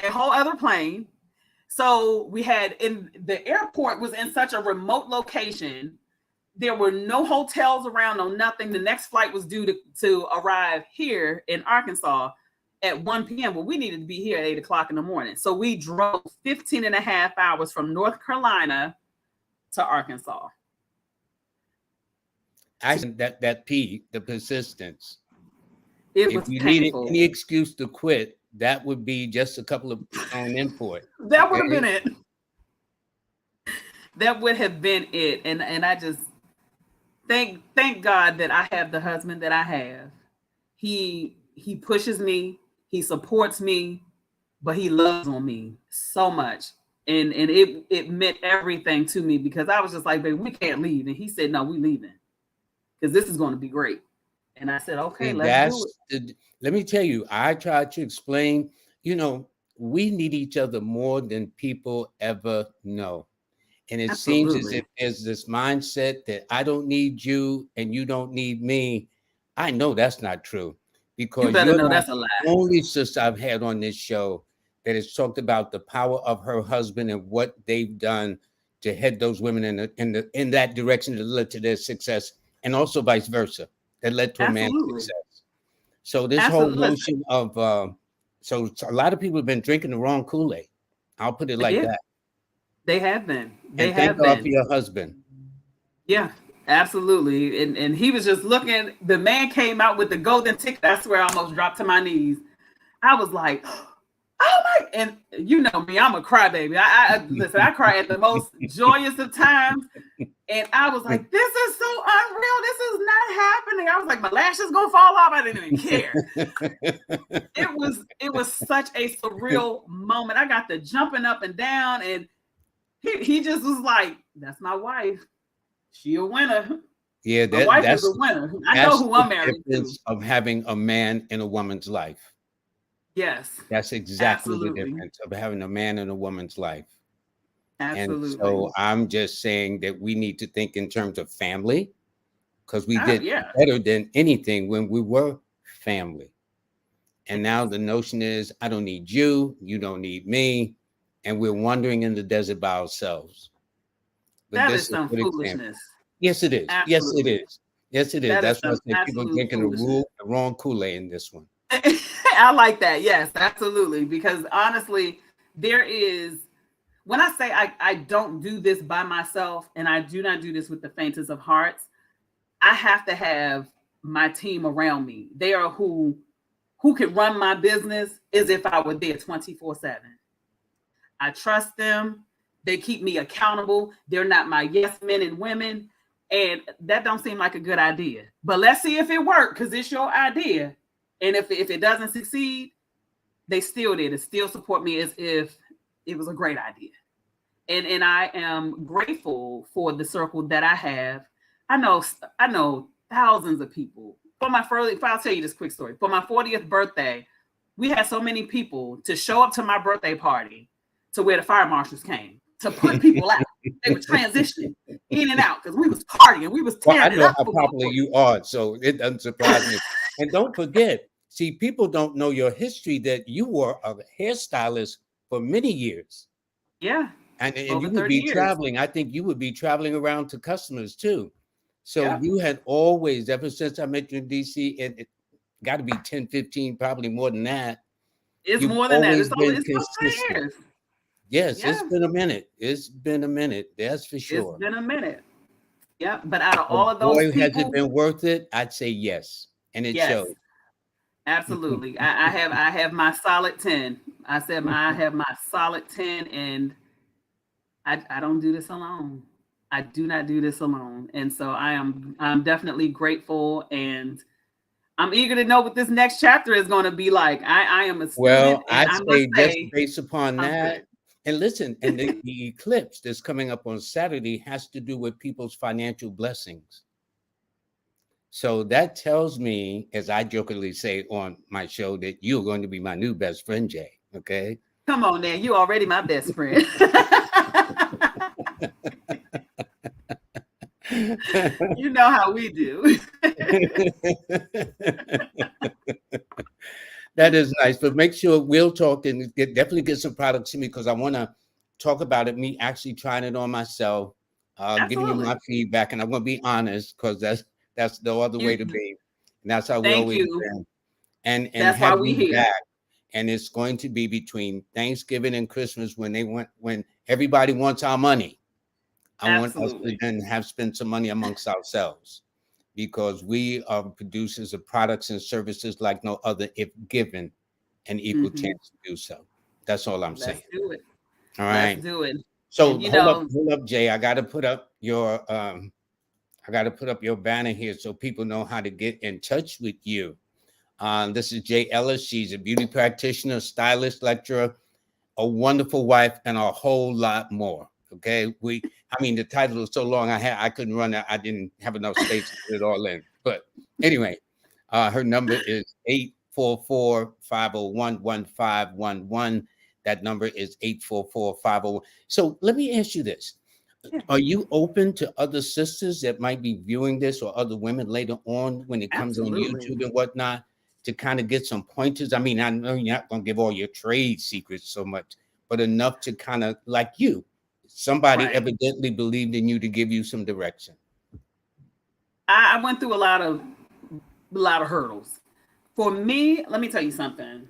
Speaker 2: A whole other plane. So we had in the airport was in such a remote location. There were no hotels around, no nothing. The next flight was due to arrive here in Arkansas at 1 p.m. Well, we needed to be here at 8 o'clock in the morning. So we drove 15 and a half hours from North Carolina to Arkansas.
Speaker 1: I think that P, the persistence.
Speaker 2: It was
Speaker 1: if you
Speaker 2: painful.
Speaker 1: needed any excuse to quit, that would be just a couple of on import.
Speaker 2: That would have been it. That would have been it. And I just thank God that I have the husband that I have. He pushes me, he supports me, but he loves on me so much. And it meant everything to me because I was just like, baby, we can't leave. And he said, no, we leaving. Because this is going to be great. And I said, okay, let's do it.
Speaker 1: Let me tell you, I tried to explain, we need each other more than people ever know. And it seems as if there's this mindset that I don't need you and you don't need me. I know that's not true because
Speaker 2: you better
Speaker 1: you're
Speaker 2: know
Speaker 1: not
Speaker 2: that's a lie.
Speaker 1: the only sister I've had on this show that has talked about the power of her husband and what they've done to head those women in that direction that led to their success, and also vice versa, that led to a man's success. So this whole notion of so a lot of people have been drinking the wrong Kool-Aid. I'll put it like that.
Speaker 2: They have been.
Speaker 1: Thank God for your husband.
Speaker 2: Yeah, absolutely. And he was just looking. The man came out with the golden ticket. I swear, I almost dropped to my knees. I was like, oh my! And you know me, I'm a crybaby. I listen. I cry at the most joyous of times. And I was like, this is so unreal. This is not happening. I was like, my lashes gonna fall off. I didn't even care. It was such a surreal moment. I got the jumping up and down, and he just was like, that's my wife. She a winner.
Speaker 1: Yeah,
Speaker 2: my wife is a winner. I know who I'm married to.
Speaker 1: Of having a man in a woman's life.
Speaker 2: Yes.
Speaker 1: That's exactly the difference of having a man in a woman's life.
Speaker 2: Absolutely.
Speaker 1: And so I'm just saying that we need to think in terms of family because we did better than anything when we were family. And now the notion is, I don't need you, you don't need me, and we're wandering in the desert by ourselves.
Speaker 2: But that is some foolishness.
Speaker 1: Yes, it is. Absolutely. Yes, it is. Yes, it is. That's why I say people drinking the wrong Kool-Aid in this one.
Speaker 2: I like that. Yes, absolutely. Because honestly, there is, when I say I don't do this by myself, and I do not do this with the faintest of hearts, I have to have my team around me. They are who can run my business as if I were there 24/7. I trust them. They keep me accountable. They're not my yes men and women. And that don't seem like a good idea. But let's see if it works, because it's your idea. And if it doesn't succeed, they still did. It still support me as if it was a great idea. And I am grateful for the circle that I have. I know thousands of people. I'll tell you this quick story. For my 40th birthday, we had so many people to show up to my birthday party to where the fire marshals came to put people out. They were transitioning in and out because we was partying. We was tearing
Speaker 1: I know how popular you are, so it doesn't surprise me. And don't forget, see, people don't know your history that you were a hairstylist for many years.
Speaker 2: Yeah.
Speaker 1: And you would be traveling. I think you would be traveling around to customers too. So you had always, ever since I met you in DC, it got to be 10, 15, probably more than that.
Speaker 2: It's more than that. It's consistent. Years.
Speaker 1: Yes, it's been a minute. It's been a minute. That's for sure.
Speaker 2: It's been a minute. Yeah, but out of all of those people,
Speaker 1: has it been worth it? I'd say yes, and it shows.
Speaker 2: Absolutely. I have my solid 10. I said I have my solid 10, and I don't do this alone. I do not do this alone, and so I'm definitely grateful, and I'm eager to know what this next chapter is going to be like. I am a student.
Speaker 1: Well, I'd say just based upon that. And listen, and the eclipse that's coming up on Saturday has to do with people's financial blessings. So that tells me, as I jokingly say on my show, that you're going to be my new best friend, Jay. Okay?
Speaker 2: Come on, now. You're already my best friend. You know how we do.
Speaker 1: That is nice, but make sure we'll talk and definitely get some products to me because I want to talk about it. Me actually trying it on myself, giving you my
Speaker 2: Absolutely.
Speaker 1: feedback, and I'm going to be honest because that's the other way to
Speaker 2: You
Speaker 1: be, and that's how we
Speaker 2: thank
Speaker 1: always
Speaker 2: you.
Speaker 1: been. And
Speaker 2: That's why
Speaker 1: have
Speaker 2: we
Speaker 1: you
Speaker 2: here.
Speaker 1: back, and it's going to be between Thanksgiving and Christmas when everybody wants our money. I want us to
Speaker 2: Absolutely.
Speaker 1: then have spent some money amongst ourselves because we are producers of products and services like no other if given an equal
Speaker 2: Hmm.
Speaker 1: chance to do so. That's all I'm saying.
Speaker 2: Let's do it.
Speaker 1: All
Speaker 2: Let's
Speaker 1: right.
Speaker 2: do it.
Speaker 1: So
Speaker 2: And
Speaker 1: hold up, Jay. I gotta put up your banner here so people know how to get in touch with you. This is Jay Ellis. She's a beauty practitioner, stylist, lecturer, a wonderful wife, and a whole lot more. Okay. The title is so long I couldn't run it. I didn't have enough space to put it all in. But anyway, her number is 844-501-1511. That number is 844-501. So let me ask you this.
Speaker 2: yeah,
Speaker 1: Are you open to other sisters that might be viewing this or other women later on when it comes on
Speaker 2: absolutely.
Speaker 1: YouTube and whatnot to kind of get some pointers? I mean, I know you're not going to give all your trade secrets so much, but enough to kind of like you. Somebody
Speaker 2: Right.
Speaker 1: evidently believed in you to give you some direction.
Speaker 2: I went through a lot of hurdles. For me, let me tell you something.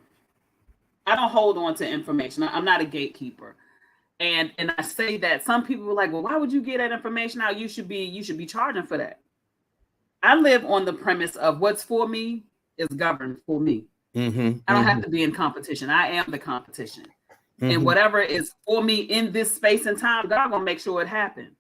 Speaker 2: I don't hold on to information. I'm not a gatekeeper. And I say that some people were like, well, why would you get that information out? You should be charging for that. I live on the premise of what's for me is governed for me.
Speaker 1: Mm-hmm,
Speaker 2: I don't
Speaker 1: mm-hmm,
Speaker 2: have to be in competition. I am the competition. And
Speaker 1: mm-hmm.
Speaker 2: whatever is for me in this space and time, God gonna make sure it happens.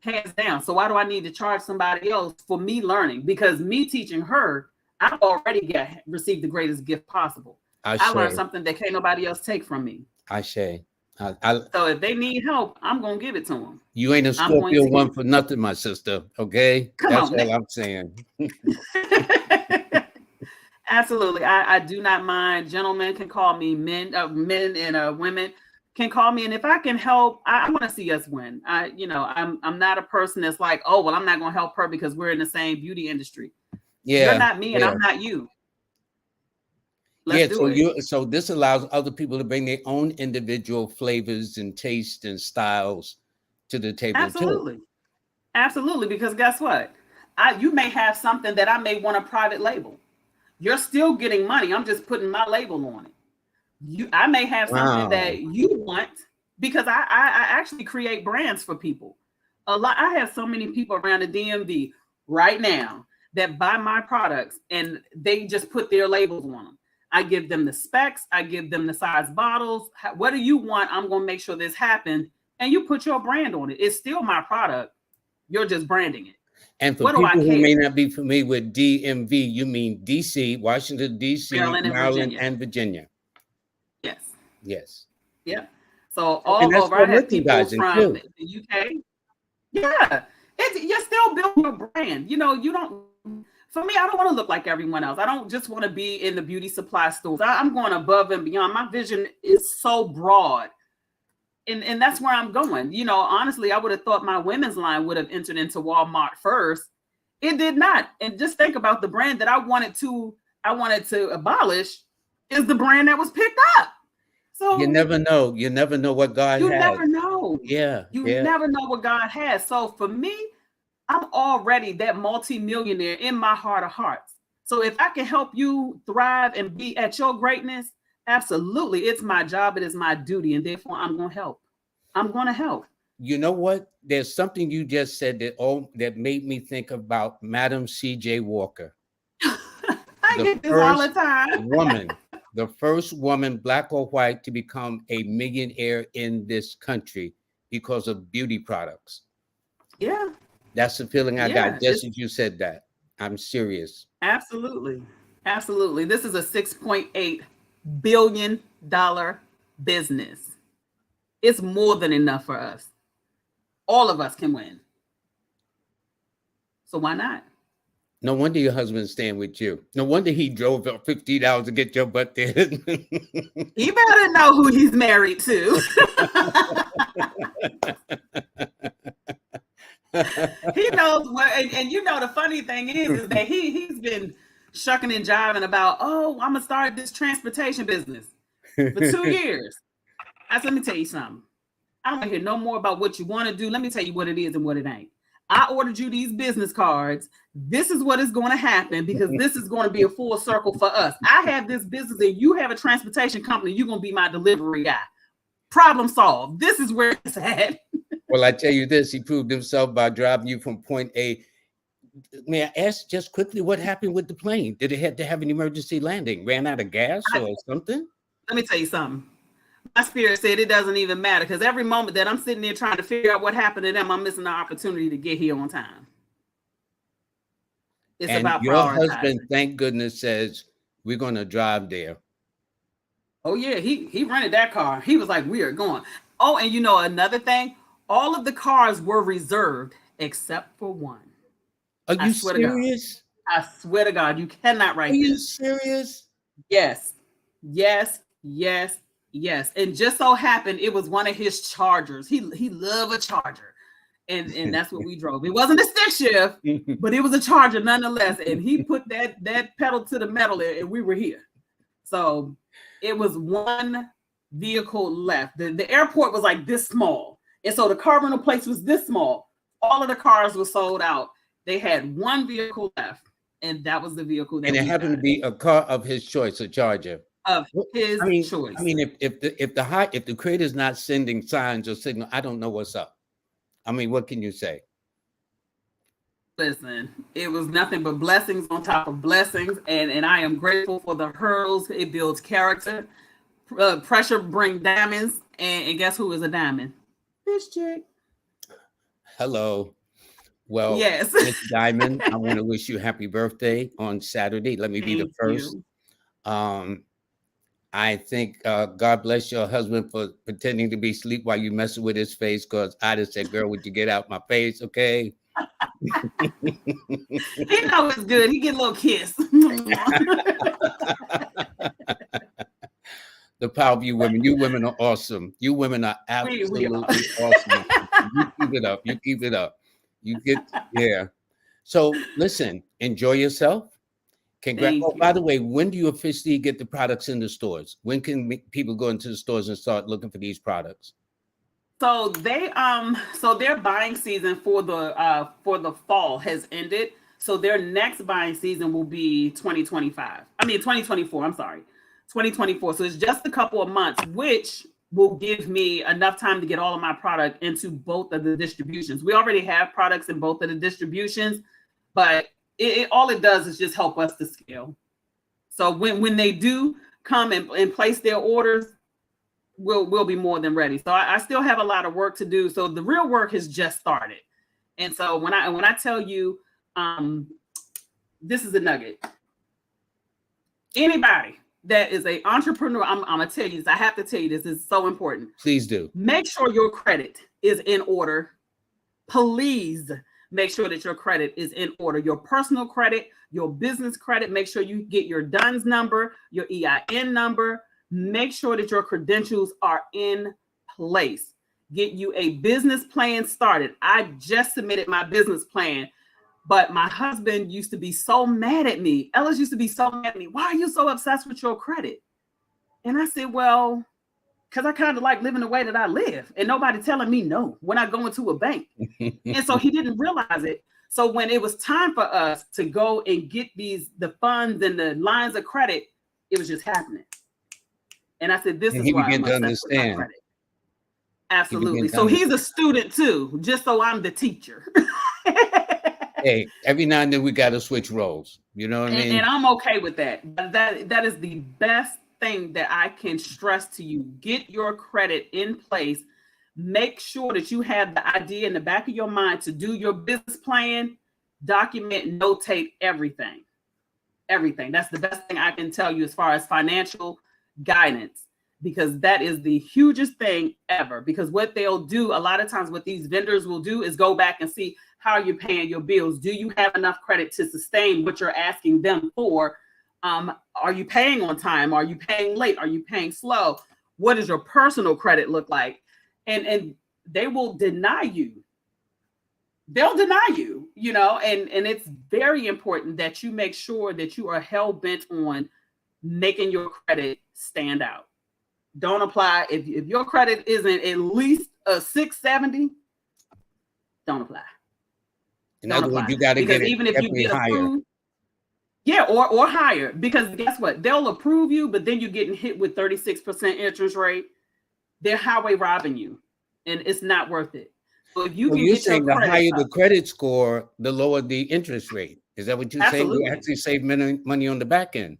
Speaker 2: Hands down. So why do I need to charge somebody else for me learning? Because me teaching her, I've already received the greatest gift possible.
Speaker 1: I
Speaker 2: I learned
Speaker 1: say,
Speaker 2: something that can't nobody else take from me.
Speaker 1: I say, I
Speaker 2: So if they need help, I'm gonna give it to them.
Speaker 1: you ain't a
Speaker 2: I'm going
Speaker 1: Scorpio
Speaker 2: to give
Speaker 1: one
Speaker 2: it.
Speaker 1: for nothing, my sister. Okay,
Speaker 2: Come
Speaker 1: that's
Speaker 2: on
Speaker 1: all
Speaker 2: now.
Speaker 1: I'm saying.
Speaker 2: Absolutely. I do not mind. Gentlemen can call me men and women can call me. And if I can help, I want to see us win. I'm not a person that's like, oh, well, I'm not going to help her because we're in the same beauty industry. You're
Speaker 1: Yeah,
Speaker 2: not me and
Speaker 1: yeah.
Speaker 2: I'm not you. Let's
Speaker 1: Yeah,
Speaker 2: do it.
Speaker 1: so this allows other people to bring their own individual flavors and tastes and styles to the table too.
Speaker 2: Absolutely. Absolutely. Because guess what? You may have something that I may want a private label. You're still getting money. I'm just putting my label on it. I may have something
Speaker 1: Wow.
Speaker 2: that you want because I actually create brands for people. A lot. I have so many people around the DMV right now that buy my products and they just put their labels on them. I give them the specs. I give them the size bottles. What do you want? I'm going to make sure this happens. And you put your brand on it. It's still my product. You're just branding it.
Speaker 1: And for
Speaker 2: What do I
Speaker 1: people who may
Speaker 2: care?
Speaker 1: not be familiar with DMV, you mean DC, Washington, DC,
Speaker 2: Maryland and
Speaker 1: Maryland,
Speaker 2: Virginia.
Speaker 1: and Virginia.
Speaker 2: Yes.
Speaker 1: Yes.
Speaker 2: Yep. So
Speaker 1: And
Speaker 2: all
Speaker 1: that's
Speaker 2: over,
Speaker 1: for
Speaker 2: I have people
Speaker 1: merchandising
Speaker 2: from
Speaker 1: too.
Speaker 2: the UK. Yeah, you're still building your brand. You don't. For me, I don't want to look like everyone else. I don't just want to be in the beauty supply stores. I'm going above and beyond. My vision is so broad, and that's where I'm going. Honestly, I would have thought my women's line would have entered into Walmart first. It did not. And just think about the brand that I wanted to abolish is the brand that was picked up.
Speaker 1: You
Speaker 2: So
Speaker 1: never know. You never know what God
Speaker 2: you
Speaker 1: has.
Speaker 2: never know.
Speaker 1: Yeah,
Speaker 2: You
Speaker 1: yeah.
Speaker 2: never know what God has. So for me, I'm already that multimillionaire in my heart of hearts. So if I can help you thrive and be at your greatness, absolutely. It's my job. It is my duty. And therefore, I'm going to help. I'm going to help.
Speaker 1: You know what? There's something you just said that made me think about Madam C.J. Walker,
Speaker 2: I
Speaker 1: the
Speaker 2: get this all the
Speaker 1: first
Speaker 2: time.
Speaker 1: woman, the first woman, black or white, to become a millionaire in this country because of beauty products.
Speaker 2: Yeah.
Speaker 1: That's the feeling I got
Speaker 2: Yeah.
Speaker 1: just
Speaker 2: It's
Speaker 1: as you said that. I'm serious.
Speaker 2: absolutely. Absolutely. This is a $6.8 billion business. It's more than enough for us. All of us can win. So why not?
Speaker 1: No wonder your husband's staying with you. No wonder he drove up 50 hours to get your butt there.
Speaker 2: He better know who he's married to. He knows what, and you know the funny thing is that he's been shucking and jiving about, oh, I'm gonna start this transportation business for 2 years. I said, let me tell you something. I don't want to hear no more about what you want to do. Let me tell you what it is and what it ain't. I ordered you these business cards. This is what is going to happen because this is going to be a full circle for us. I have this business and you have a transportation company. You're going to be my delivery guy. Problem solved. This is where it's at.
Speaker 1: Well, I tell you this, he proved himself by driving you from point A. May I ask just quickly what happened with the plane? Did it have to have an emergency landing? Ran out of gas or something?
Speaker 2: Let me tell you something. My spirit said it doesn't even matter because every moment that I'm sitting there trying to figure out what happened to them, I'm missing the opportunity to get here on time. It's
Speaker 1: and
Speaker 2: about
Speaker 1: your husband, thank goodness, says we're going to drive there.
Speaker 2: Oh yeah, he rented that car. He was like, we are going. Oh, and you know another thing, all of the cars were reserved except for one.
Speaker 1: Are you serious?
Speaker 2: I swear to God, you cannot write this.
Speaker 1: Are you serious?
Speaker 2: Yes, yes, yes, yes. And just so happened it was one of his Chargers. He loved a Charger. And that's what we drove. It wasn't a stick shift, but it was a Charger nonetheless. And he put that pedal to the metal and we were here. So it was one vehicle left. The airport was like this small. And so the car rental place was this small. All of the cars were sold out. They had one vehicle left. And that was the vehicle that.
Speaker 1: And it happened to be a car of his choice, a Charger.
Speaker 2: Of his choice.
Speaker 1: I mean, if the creator's not sending signs or signal, I don't know what's up. I mean, what can you say?
Speaker 2: Listen, it was nothing but blessings on top of blessings, and I am grateful for the hurdles. It builds character. Pressure brings diamonds, and guess who is a diamond? This chick.
Speaker 1: Hello. Well,
Speaker 2: yes,
Speaker 1: Miss Diamond, I want to wish you happy birthday on Saturday. Let me be the first. I think God bless your husband for pretending to be asleep while you messing with his face, because I'd have said, girl, would you get out my face, okay?
Speaker 2: He know it's good. He get a little kiss.
Speaker 1: The power of you women. You women are awesome. You women are absolutely awesome. You keep it up. You keep it up. You get, yeah. So listen, enjoy yourself. Congrats. Oh, by the way, when do you officially get the products in the stores? When can people go into the stores and start looking for these products?
Speaker 2: So their buying season for the fall has ended. So their next buying season will be 2024. I'm sorry, 2024. So it's just a couple of months, which will give me enough time to get all of my product into both of the distributions. We already have products in both of the distributions, but all it does is just help us to scale. So when they do come and place their orders, we'll be more than ready. So I still have a lot of work to do. So the real work has just started. And so when I tell you, this is a nugget. Anybody that is an entrepreneur, I'm gonna tell you this. I have to tell you this. It's so important.
Speaker 1: Please do.
Speaker 2: Make sure your credit is in order. Please make sure that your credit is in order. Your personal credit, your business credit. Make sure you get your DUNS number, your EIN number. Make sure that your credentials are in place. Get you a business plan started. I just submitted my business plan, but my husband used to be so mad at me. Ellis used to be so mad at me. Why are you so obsessed with your credit? And I said, well, because I kind of like living the way that I live and nobody telling me no when I go into a bank. And so he didn't realize it. So when it was time for us to go and get the funds and the lines of credit, it was just happening. And I said, this is why I'm obsessed with my credit. Absolutely. So he's a student too, just so I'm the teacher.
Speaker 1: Hey, every now and then we got to switch roles. You know what I mean?
Speaker 2: And I'm okay with that. That is the best thing that I can stress to you. Get your credit in place. Make sure that you have the idea in the back of your mind to do your business plan. Document, notate everything. Everything. That's the best thing I can tell you as far as financial guidance, because that is the hugest thing ever. Because what they'll do a lot of times, what these vendors will do is go back and see how you're paying your bills. Do you have enough credit to sustain what you're asking them for? Are you paying on time? Are you paying late? Are you paying slow? What does your personal credit look like? And they will deny you they'll deny you, and it's very important that you make sure that you are hell bent on making your credit stand out. Don't apply if your credit isn't at least a 670. Don't apply.
Speaker 1: In other words, you got to get
Speaker 2: because
Speaker 1: it
Speaker 2: even if you
Speaker 1: definitely
Speaker 2: get
Speaker 1: higher.
Speaker 2: approved, yeah, or higher, because guess what? They'll approve you, but then you're getting hit with 36% interest rate. They're highway robbing you, and it's not worth it. So if you
Speaker 1: So
Speaker 2: can
Speaker 1: you're
Speaker 2: get your
Speaker 1: saying the
Speaker 2: credit
Speaker 1: higher
Speaker 2: up,
Speaker 1: the credit score, the lower the interest rate. Is that what you're saying? You
Speaker 2: absolutely.
Speaker 1: actually save money on the back end.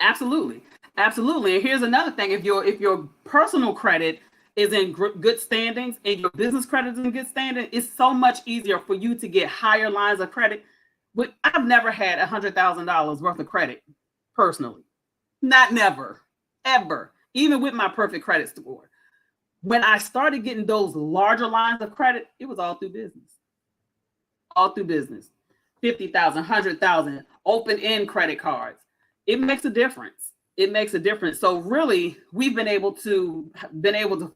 Speaker 2: Absolutely. Absolutely. And here's another thing. If your personal credit is in good standings and your business credit is in good standing, it's so much easier for you to get higher lines of credit. But I've never had $100,000 worth of credit personally. Not never, ever, even with my perfect credit score. When I started getting those larger lines of credit, it was all through business. All through business. 50,000, 100,000, open end credit cards. It makes a difference. It makes a difference. So really, we've been able to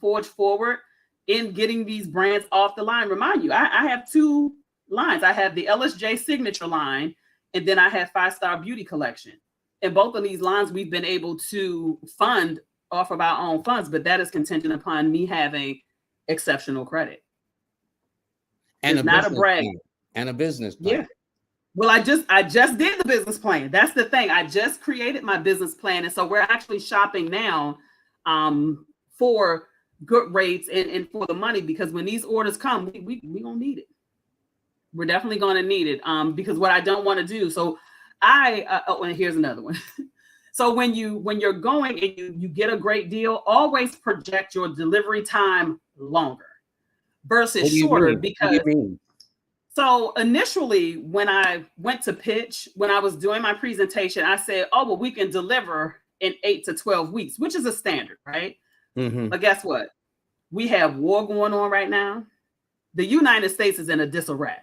Speaker 2: forge forward in getting these brands off the line. Remind you, I have two lines. I have the Ellis signature line, and then I have 5-Star Beauty Collection. And both of these lines we've been able to fund off of our own funds, but that is contingent upon me having exceptional credit.
Speaker 1: And
Speaker 2: it's not a brag.
Speaker 1: And a business plan.
Speaker 2: Yeah. Well, I just did the business plan. That's the thing. I just created my business plan. And so we're actually shopping now for good rates and for the money, because when these orders come, we gonna need it. We're definitely gonna need it. Because what I don't want to do. So and here's another one. So when you're going and you get a great deal, always project your delivery time longer versus shorter. Because
Speaker 1: what do you mean?
Speaker 2: So initially, when I went to pitch, when I was doing my presentation, I said, oh, well, we can deliver in 8 to 12 weeks, which is a standard, right?
Speaker 1: Mm-hmm.
Speaker 2: But guess what? We have war going on right now. The United States is in a disarray,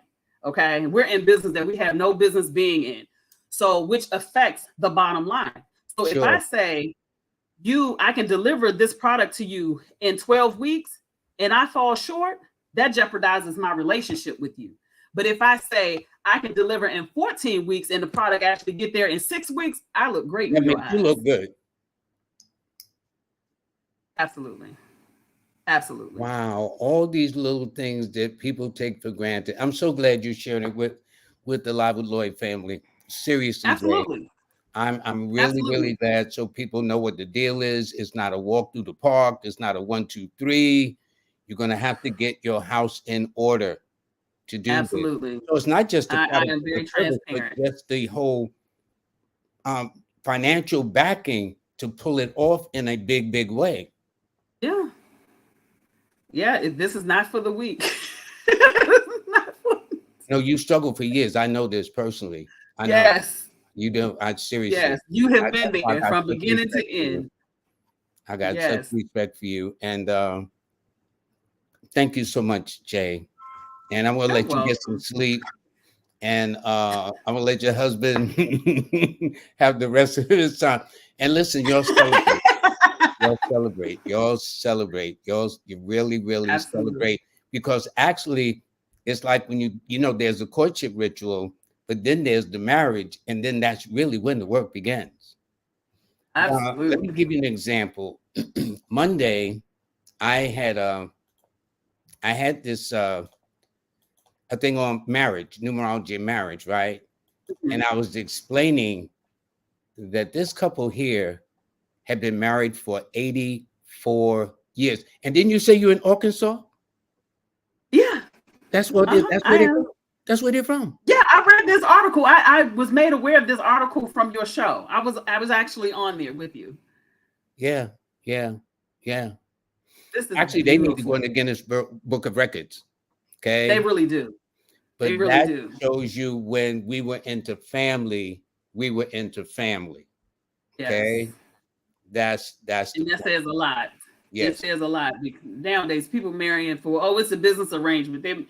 Speaker 2: okay? We're in business that we have no business being in. So which affects the bottom line. So if I say, I can deliver this product to you in 12 weeks and I fall short, that jeopardizes my relationship with you. But if I say I can deliver in 14 weeks and the product actually get there in 6 weeks, I look great in your eyes.
Speaker 1: You look good.
Speaker 2: Absolutely. Absolutely.
Speaker 1: Wow. All these little things that people take for granted. I'm so glad you're sharing it with the Live with Lloyd family. Seriously.
Speaker 2: Absolutely.
Speaker 1: Jay. I'm really glad, so people know what the deal is. It's not a walk through the park. It's not a 1, 2, 3. You're going to have to get your house in order to do
Speaker 2: absolutely.
Speaker 1: This. So it's not just the
Speaker 2: I am very transparent.
Speaker 1: but just the whole financial backing to pull it off in a big way.
Speaker 2: Yeah. Yeah, this is not for the weak.
Speaker 1: No, you struggled for years. I know this personally. I know.
Speaker 2: Yes.
Speaker 1: You do. I seriously.
Speaker 2: Yes, you have been there from beginning to end.
Speaker 1: I got such respect for you, and thank you so much, Jay. And I'm gonna let you get some sleep, and I'm gonna let your husband have the rest of his time. And listen, y'all celebrate. Y'all celebrate. You really celebrate, because actually, it's like when you know there's a courtship ritual. But then there's the marriage, and then that's really when the work begins.
Speaker 2: Absolutely.
Speaker 1: Let me give you an example. Monday, I had this a thing on marriage, numerology and marriage, right? Mm-hmm. And I was explaining that this couple here had been married for 84 years. And didn't you say you're in Arkansas?
Speaker 2: Yeah.
Speaker 1: That's what That's where they're from.
Speaker 2: Yeah, I read this article. I was made aware of this article from your show. I was actually on there with you.
Speaker 1: Yeah.
Speaker 2: This is
Speaker 1: actually beautiful. They need to go in the Guinness Book of Records. Okay.
Speaker 2: They really do.
Speaker 1: But they really do. Shows you when we were into family,
Speaker 2: Yes.
Speaker 1: Okay. That's
Speaker 2: and that says a lot.
Speaker 1: Yes.
Speaker 2: It says a lot. Nowadays, people marrying for it's a business arrangement.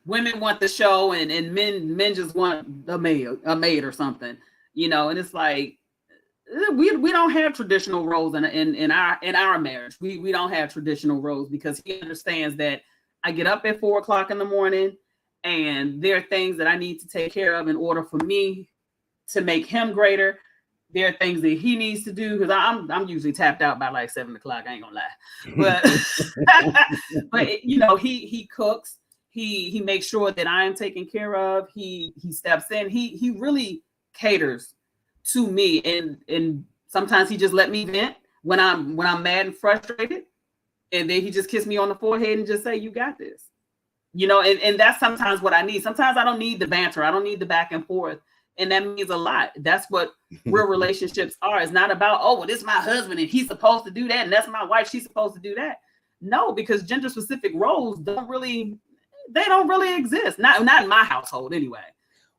Speaker 2: Women want the show, and men just want a maid or something, and it's like we don't have traditional roles in our marriage. We don't have traditional roles, because he understands that I get up at 4 o'clock in the morning and there are things that I need to take care of in order for me to make him greater. There are things that he needs to do, because I'm usually tapped out by like 7 o'clock. I ain't gonna lie, but he cooks. He makes sure that I am taken care of. He steps in. He really caters to me, and sometimes he just let me vent when I'm mad and frustrated, and then he just kiss me on the forehead and just say, "You got this." And that's sometimes what I need. Sometimes I don't need the banter. I don't need the back and forth. And that means a lot. That's what real relationships are. It's not about, oh, well, this is my husband and he's supposed to do that, and that's my wife, she's supposed to do that. No, because gender specific roles don't really exist. Not in my household anyway.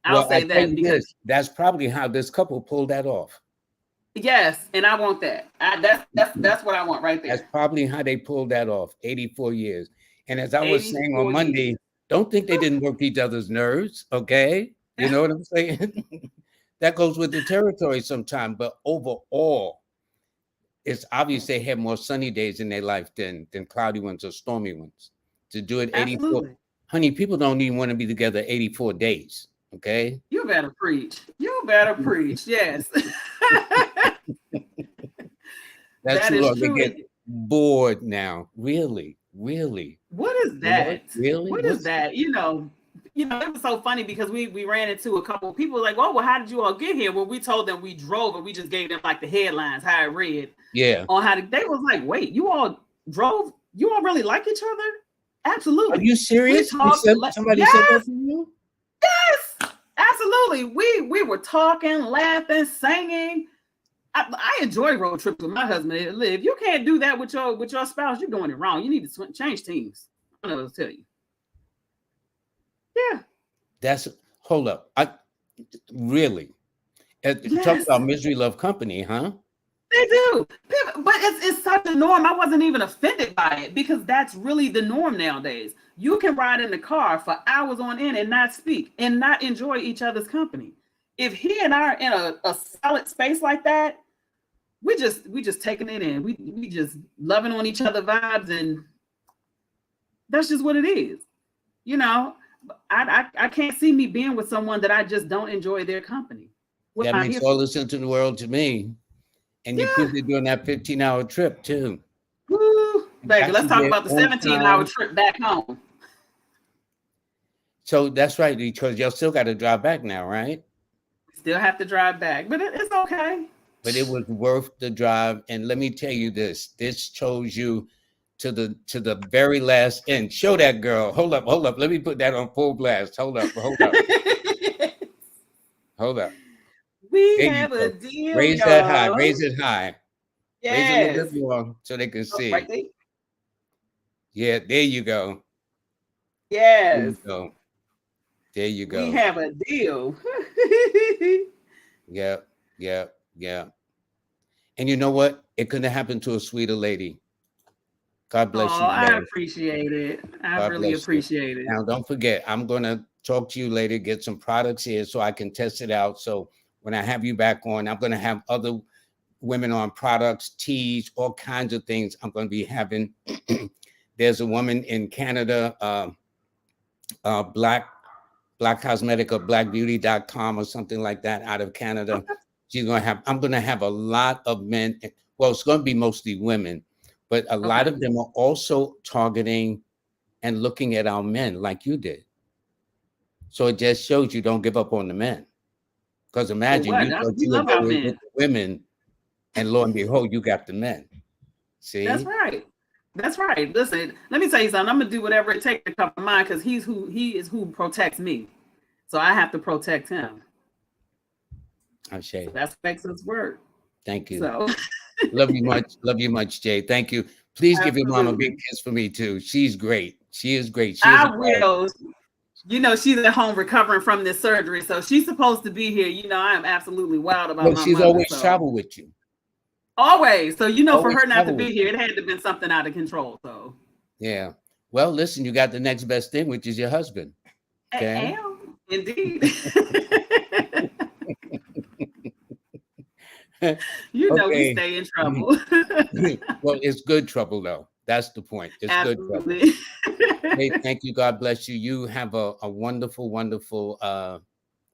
Speaker 2: I'll say that because
Speaker 1: that's probably how this couple pulled that off.
Speaker 2: Yes, and I want that. That's what I want right there.
Speaker 1: That's probably how they pulled that off. 84 years. And as I was saying on Monday, don't think they didn't work each other's nerves, okay? You know what I'm saying? That goes with the territory sometimes, but overall, it's obvious they have more sunny days in their life than cloudy ones or stormy ones. To do it 84,
Speaker 2: Absolutely.
Speaker 1: Honey, people don't even want to be together 84 days, okay?
Speaker 2: You better preach. Yes.
Speaker 1: That's too long. They get bored now. Really?
Speaker 2: What is that?
Speaker 1: Really?
Speaker 2: What is that? It was so funny because we ran into a couple of people like, well, how did you all get here? Well, we told them we drove, and we just gave them like the headlines, how it read.
Speaker 1: Yeah.
Speaker 2: On they was like, wait, you all drove? You all really like each other? Absolutely.
Speaker 1: Are you serious? Somebody said that to you?
Speaker 2: Yes, absolutely. We were talking, laughing, singing. I enjoy road trips with my husband. If you can't do that with your spouse, you're doing it wrong. You need to change teams. I don't know what to tell you. Yeah.
Speaker 1: Hold up. Really?
Speaker 2: Yes.
Speaker 1: Talk about misery love company, huh?
Speaker 2: They do. But it's such a norm. I wasn't even offended by it because that's really the norm nowadays. You can ride in the car for hours on end and not speak and not enjoy each other's company. If he and I are in a solid space like that, we just taking it in. We just loving on each other vibes, and that's just what it is. I can't see me being with someone that I just don't enjoy their company.
Speaker 1: That makes all the sense in the world to me. And you could be doing that 15-hour trip too.
Speaker 2: Woo, baby, let's talk about the 17-hour trip back home.
Speaker 1: So that's right, because y'all still got to drive back now, right?
Speaker 2: Still have to drive back, but it's okay.
Speaker 1: But it was worth the drive. And let me tell you this chose you to the very last end. Show that girl. Hold up. Let me put that on full blast. Hold up. Hold up.
Speaker 2: We have a deal.
Speaker 1: Raise that high. Raise it high.
Speaker 2: Yes.
Speaker 1: Raise it a little bit more so they can see.
Speaker 2: Right there.
Speaker 1: Yeah, there you go.
Speaker 2: Yes.
Speaker 1: There you go.
Speaker 2: We have a deal.
Speaker 1: Yeah. And you know what? It couldn't have happened to a sweeter lady. God bless you.
Speaker 2: I appreciate it. I really appreciate it.
Speaker 1: Now, don't forget, I'm going to talk to you later, get some products here so I can test it out. So when I have you back on, I'm going to have other women on products, teas, all kinds of things I'm going to be having. There's a woman in Canada, Black Cosmetic or blackbeauty.com or something like that out of Canada. I'm going to have a lot of men. Well, it's going to be mostly women, but a lot of them are also targeting and looking at our men like you did. So it just shows you don't give up on the men. Because imagine you love our men. With the women, and lo and behold, you got the men. See?
Speaker 2: That's right. Listen, let me tell you something. I'm gonna do whatever it takes to cover mine because he is who protects me. So I have to protect him.
Speaker 1: That's
Speaker 2: what makes us work.
Speaker 1: Thank you.
Speaker 2: So
Speaker 1: love you much, Jay. Thank you. Please give your mom a big kiss for me too. She's great. She is great.
Speaker 2: I will. She's at home recovering from this surgery, so she's supposed to be here. I am absolutely wild about my
Speaker 1: she's
Speaker 2: mother,
Speaker 1: always traveled with you.
Speaker 2: Always. So, for her not to be here, it had to have been something out of control. So,
Speaker 1: yeah. Well, listen, you got the next best thing, which is your husband. Okay.
Speaker 2: I am, indeed. We stay in trouble.
Speaker 1: Well, it's good trouble, though. That's the point. It's
Speaker 2: Absolutely.
Speaker 1: Good trouble. Hey, thank you. God bless you. You have a wonderful, wonderful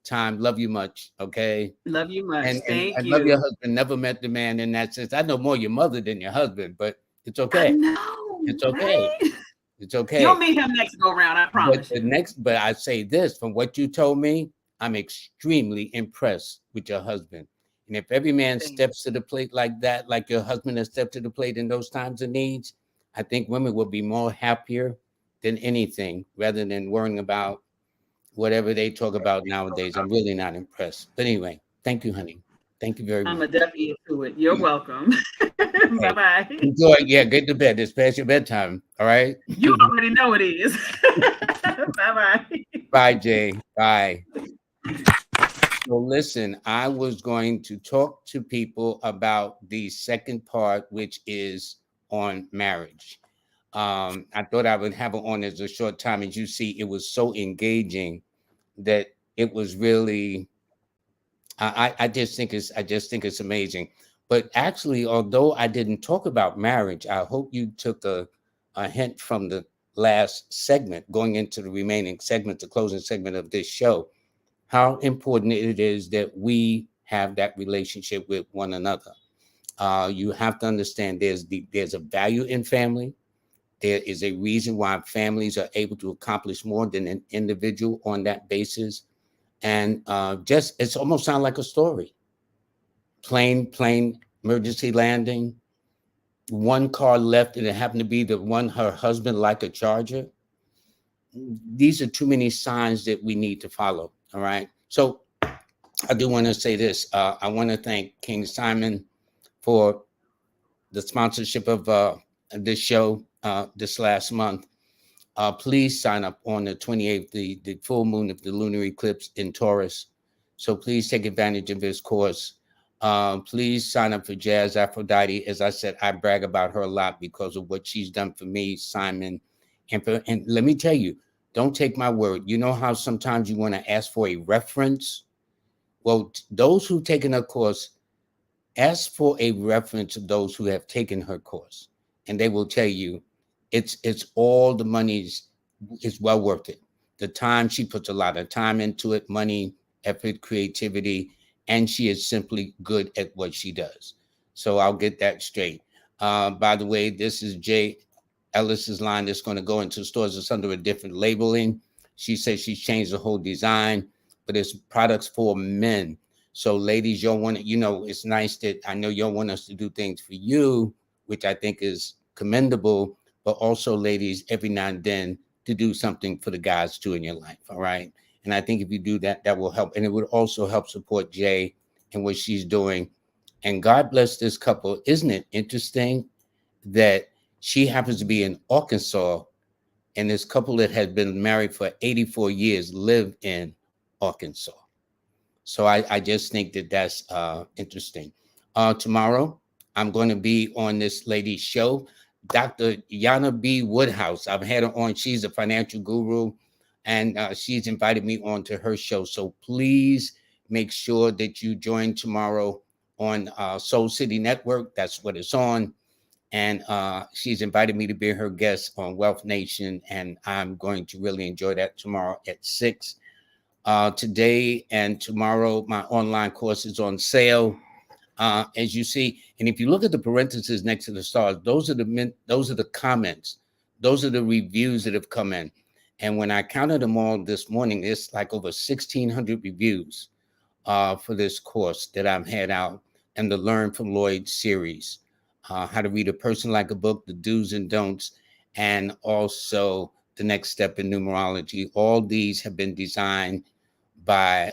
Speaker 1: time. Love you much. Okay.
Speaker 2: Love you much.
Speaker 1: And I
Speaker 2: Thank
Speaker 1: love your
Speaker 2: you.
Speaker 1: husband. Never met the man in that sense. I know more your mother than your husband, but it's
Speaker 2: I
Speaker 1: okay.
Speaker 2: know,
Speaker 1: It's okay.
Speaker 2: right?
Speaker 1: It's okay.
Speaker 2: You'll meet him next go round, I
Speaker 1: But
Speaker 2: promise
Speaker 1: the
Speaker 2: you.
Speaker 1: next, but I say this from what you told me, I'm extremely impressed with your husband. And if every man
Speaker 2: Thank
Speaker 1: steps to the plate like that, like your husband has stepped to the plate in those times of needs, I think women will be more happier than anything rather than worrying about whatever they talk about nowadays. I'm really not impressed. But anyway, thank you, honey. Thank you very
Speaker 2: I'm
Speaker 1: much.
Speaker 2: a deaf ear to it. You're welcome.
Speaker 1: Okay.
Speaker 2: Bye-bye.
Speaker 1: Enjoy. Yeah, get to bed. It's past your bedtime. All right.
Speaker 2: You already know it is. Bye-bye.
Speaker 1: Bye, Jay. Bye. So listen, I was going to talk to people about the second part, which is on marriage. I thought I would have it on as a short time. As you see, it was so engaging that it was really. I just think it's amazing. But actually, although I didn't talk about marriage, I hope you took a hint from the last segment, going into the remaining segment, the closing segment of this show, how important it is that we have that relationship with one another. You have to understand there's a value in family. There is a reason why families are able to accomplish more than an individual on that basis. And just it's almost sound like a story. Plane emergency landing. One car left, and it happened to be the one her husband like a charger. These are too many signs that we need to follow. All right. So I do want to say this. I want to thank King Simon for the sponsorship of this show this last month. Please sign up on the 28th, the full moon of the lunar eclipse in Taurus. So please take advantage of this course. Please sign up for Jazz Aphrodite. As I said, I brag about her a lot because of what she's done for me, Simon. And let me tell you, don't take my word. You know how sometimes you want to ask for a reference? Well, those who've taken her course, ask for a reference of those who have taken her course, and they will tell you it's all the money's is well worth it. The time she puts a lot of time into it, money, effort, creativity, and she is simply good at what she does. So I'll get that straight. By the way, this is Jay Ellis's line that's going to go into stores. It's under a different labeling. She says she's changed the whole design, but it's products for men. So, ladies, you'll want to, it's nice that I know you'll want us to do things for you, which I think is commendable, but also, ladies, every now and then to do something for the guys too in your life. All right. And I think if you do that, that will help. And it would also help support Jay and what she's doing. And God bless this couple. Isn't it interesting that she happens to be in Arkansas, and this couple that had been married for 84 years live in Arkansas? So I just think that that's interesting. Tomorrow, I'm going to be on this lady's show, Dr. Yana B. Woodhouse. I've had her on. She's a financial guru, and she's invited me on to her show. So please make sure that you join tomorrow on Soul City Network. That's what it's on. And she's invited me to be her guest on Wealth Nation, and I'm going to really enjoy that tomorrow at 6. Today and tomorrow, my online course is on sale. As you see, and if you look at the parentheses next to the stars, those are the comments, those are the reviews that have come in. And when I counted them all this morning, it's like over 1,600 reviews for this course that I've had out, and the Learn from Lloyd series, how to read a person like a book, the do's and don'ts, and also the next step in numerology. All these have been designed by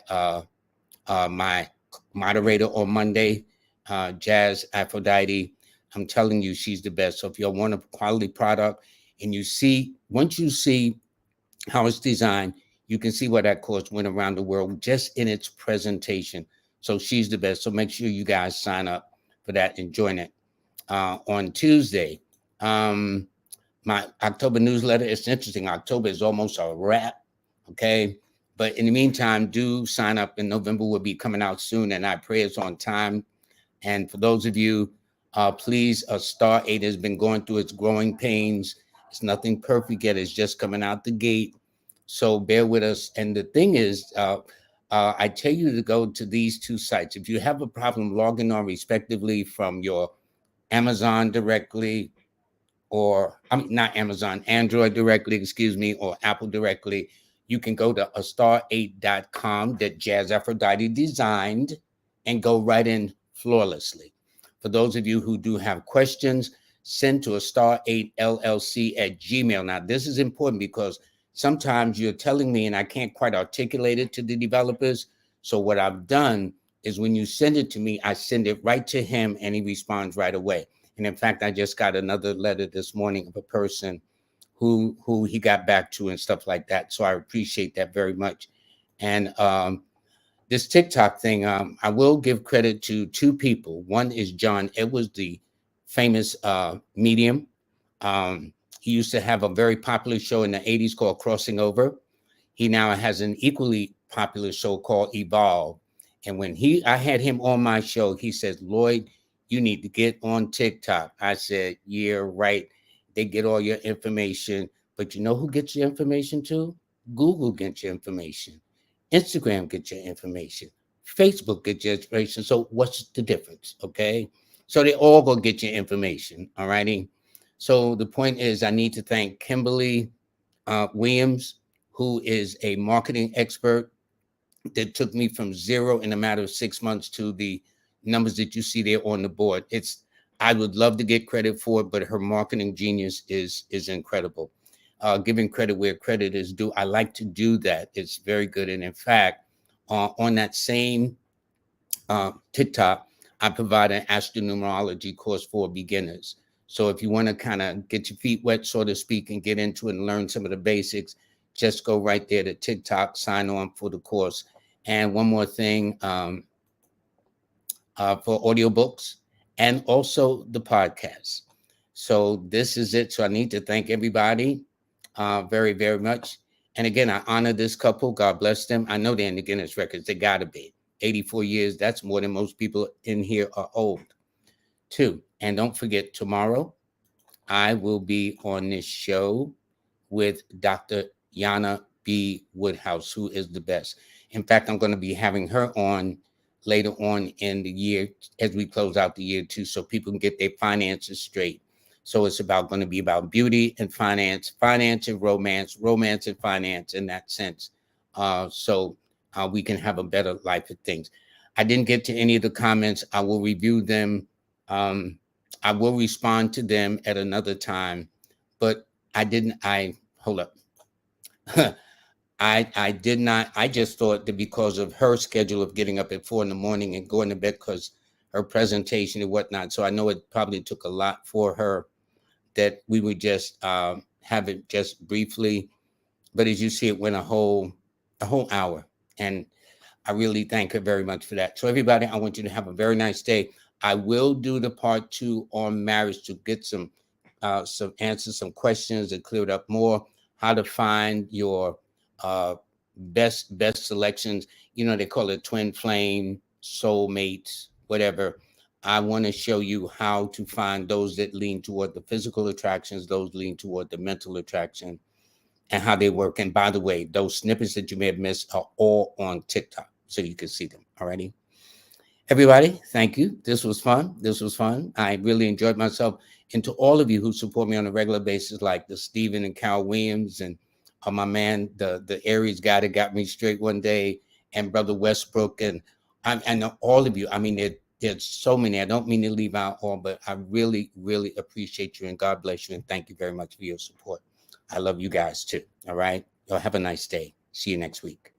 Speaker 1: my moderator on Monday, Jazz Aphrodite. I'm telling you, she's the best. So if you want a quality product, and once you see how it's designed, you can see why that course went around the world just in its presentation. So she's the best. So make sure you guys sign up for that and join it. On Tuesday, my October newsletter, it's interesting. October is almost a wrap. Okay. But in the meantime, do sign up. In November will be coming out soon, and I pray it's on time. And for those of you, please, Star 8 has been going through its growing pains. It's nothing perfect yet. It's just coming out the gate. So bear with us. And the thing is, I tell you to go to these two sites. If you have a problem logging on respectively from your Amazon directly, or I mean not Amazon, Android directly, excuse me, or Apple directly, you can go to astar8.com that Jazz Aphrodite designed and go right in flawlessly. For those of you who do have questions, send to astar8llc@gmail. Now, this is important because sometimes you're telling me and I can't quite articulate it to the developers. So what I've done is when you send it to me, I send it right to him and he responds right away. And in fact, I just got another letter this morning of a person who he got back to and stuff like that. So I appreciate that very much. And this TikTok thing, I will give credit to two people. One is John Edwards, the famous medium. He used to have a very popular show in the 80s called Crossing Over. He now has an equally popular show called Evolve. And when I had him on my show, he says, Lloyd, you need to get on TikTok. I said, yeah, right. They get all your information. But you know who gets your information too? Google gets your information. Instagram gets your information. Facebook gets your information. So what's the difference? Okay. So they all go get your information. All righty. So the point is, I need to thank Kimberly Williams, who is a marketing expert that took me from zero in a matter of 6 months to the numbers that you see there on the board. I would love to get credit for it, but her marketing genius is incredible. Giving credit where credit is due. I like to do that. It's very good. And in fact, on that same TikTok, I provide an astronumerology course for beginners. So if you want to kind of get your feet wet, so to speak, and get into it and learn some of the basics, just go right there to TikTok, sign on for the course. And one more thing, for audiobooks and also the podcast. So this is it. So I need to thank everybody very, very much. And again, I honor this couple. God bless them. I know they're in the Guinness records. They got to be. 84 years. That's more than most people in here are old, too. And don't forget, tomorrow, I will be on this show with Dr. Yana B. Woodhouse, who is the best. In fact, I'm going to be having her on later on in the year as we close out the year, too, so people can get their finances straight. So it's going to be about beauty and finance, finance and romance, romance and finance in that sense. So we can have a better life of things. I didn't get to any of the comments. I will review them. I will respond to them at another time, but hold up. I did not. I just thought that because of her schedule of getting up at 4 in the morning and going to bed because her presentation and whatnot. So I know it probably took a lot for her that we would just have it just briefly. But as you see, it went a whole hour. And I really thank her very much for that. So everybody, I want you to have a very nice day. I will do the part 2 on marriage to get some answers, some questions that cleared up more, how to find your best selections. You know, they call it twin flame, soulmates, whatever. I want to show you how to find those that lean toward the physical attractions, those lean toward the mental attraction, and how they work. And by the way, those snippets that you may have missed are all on TikTok, so you can see them. Alrighty. Everybody, thank you. This was fun. I really enjoyed myself. And to all of you who support me on a regular basis, like the Stephen and Cal Williams, and my man, the Aries guy that got me straight one day, and Brother Westbrook, and all of you. I mean, there's so many. I don't mean to leave out all, but I really, really appreciate you, and God bless you, and thank you very much for your support. I love you guys too. All right. Y'all have a nice day. See you next week.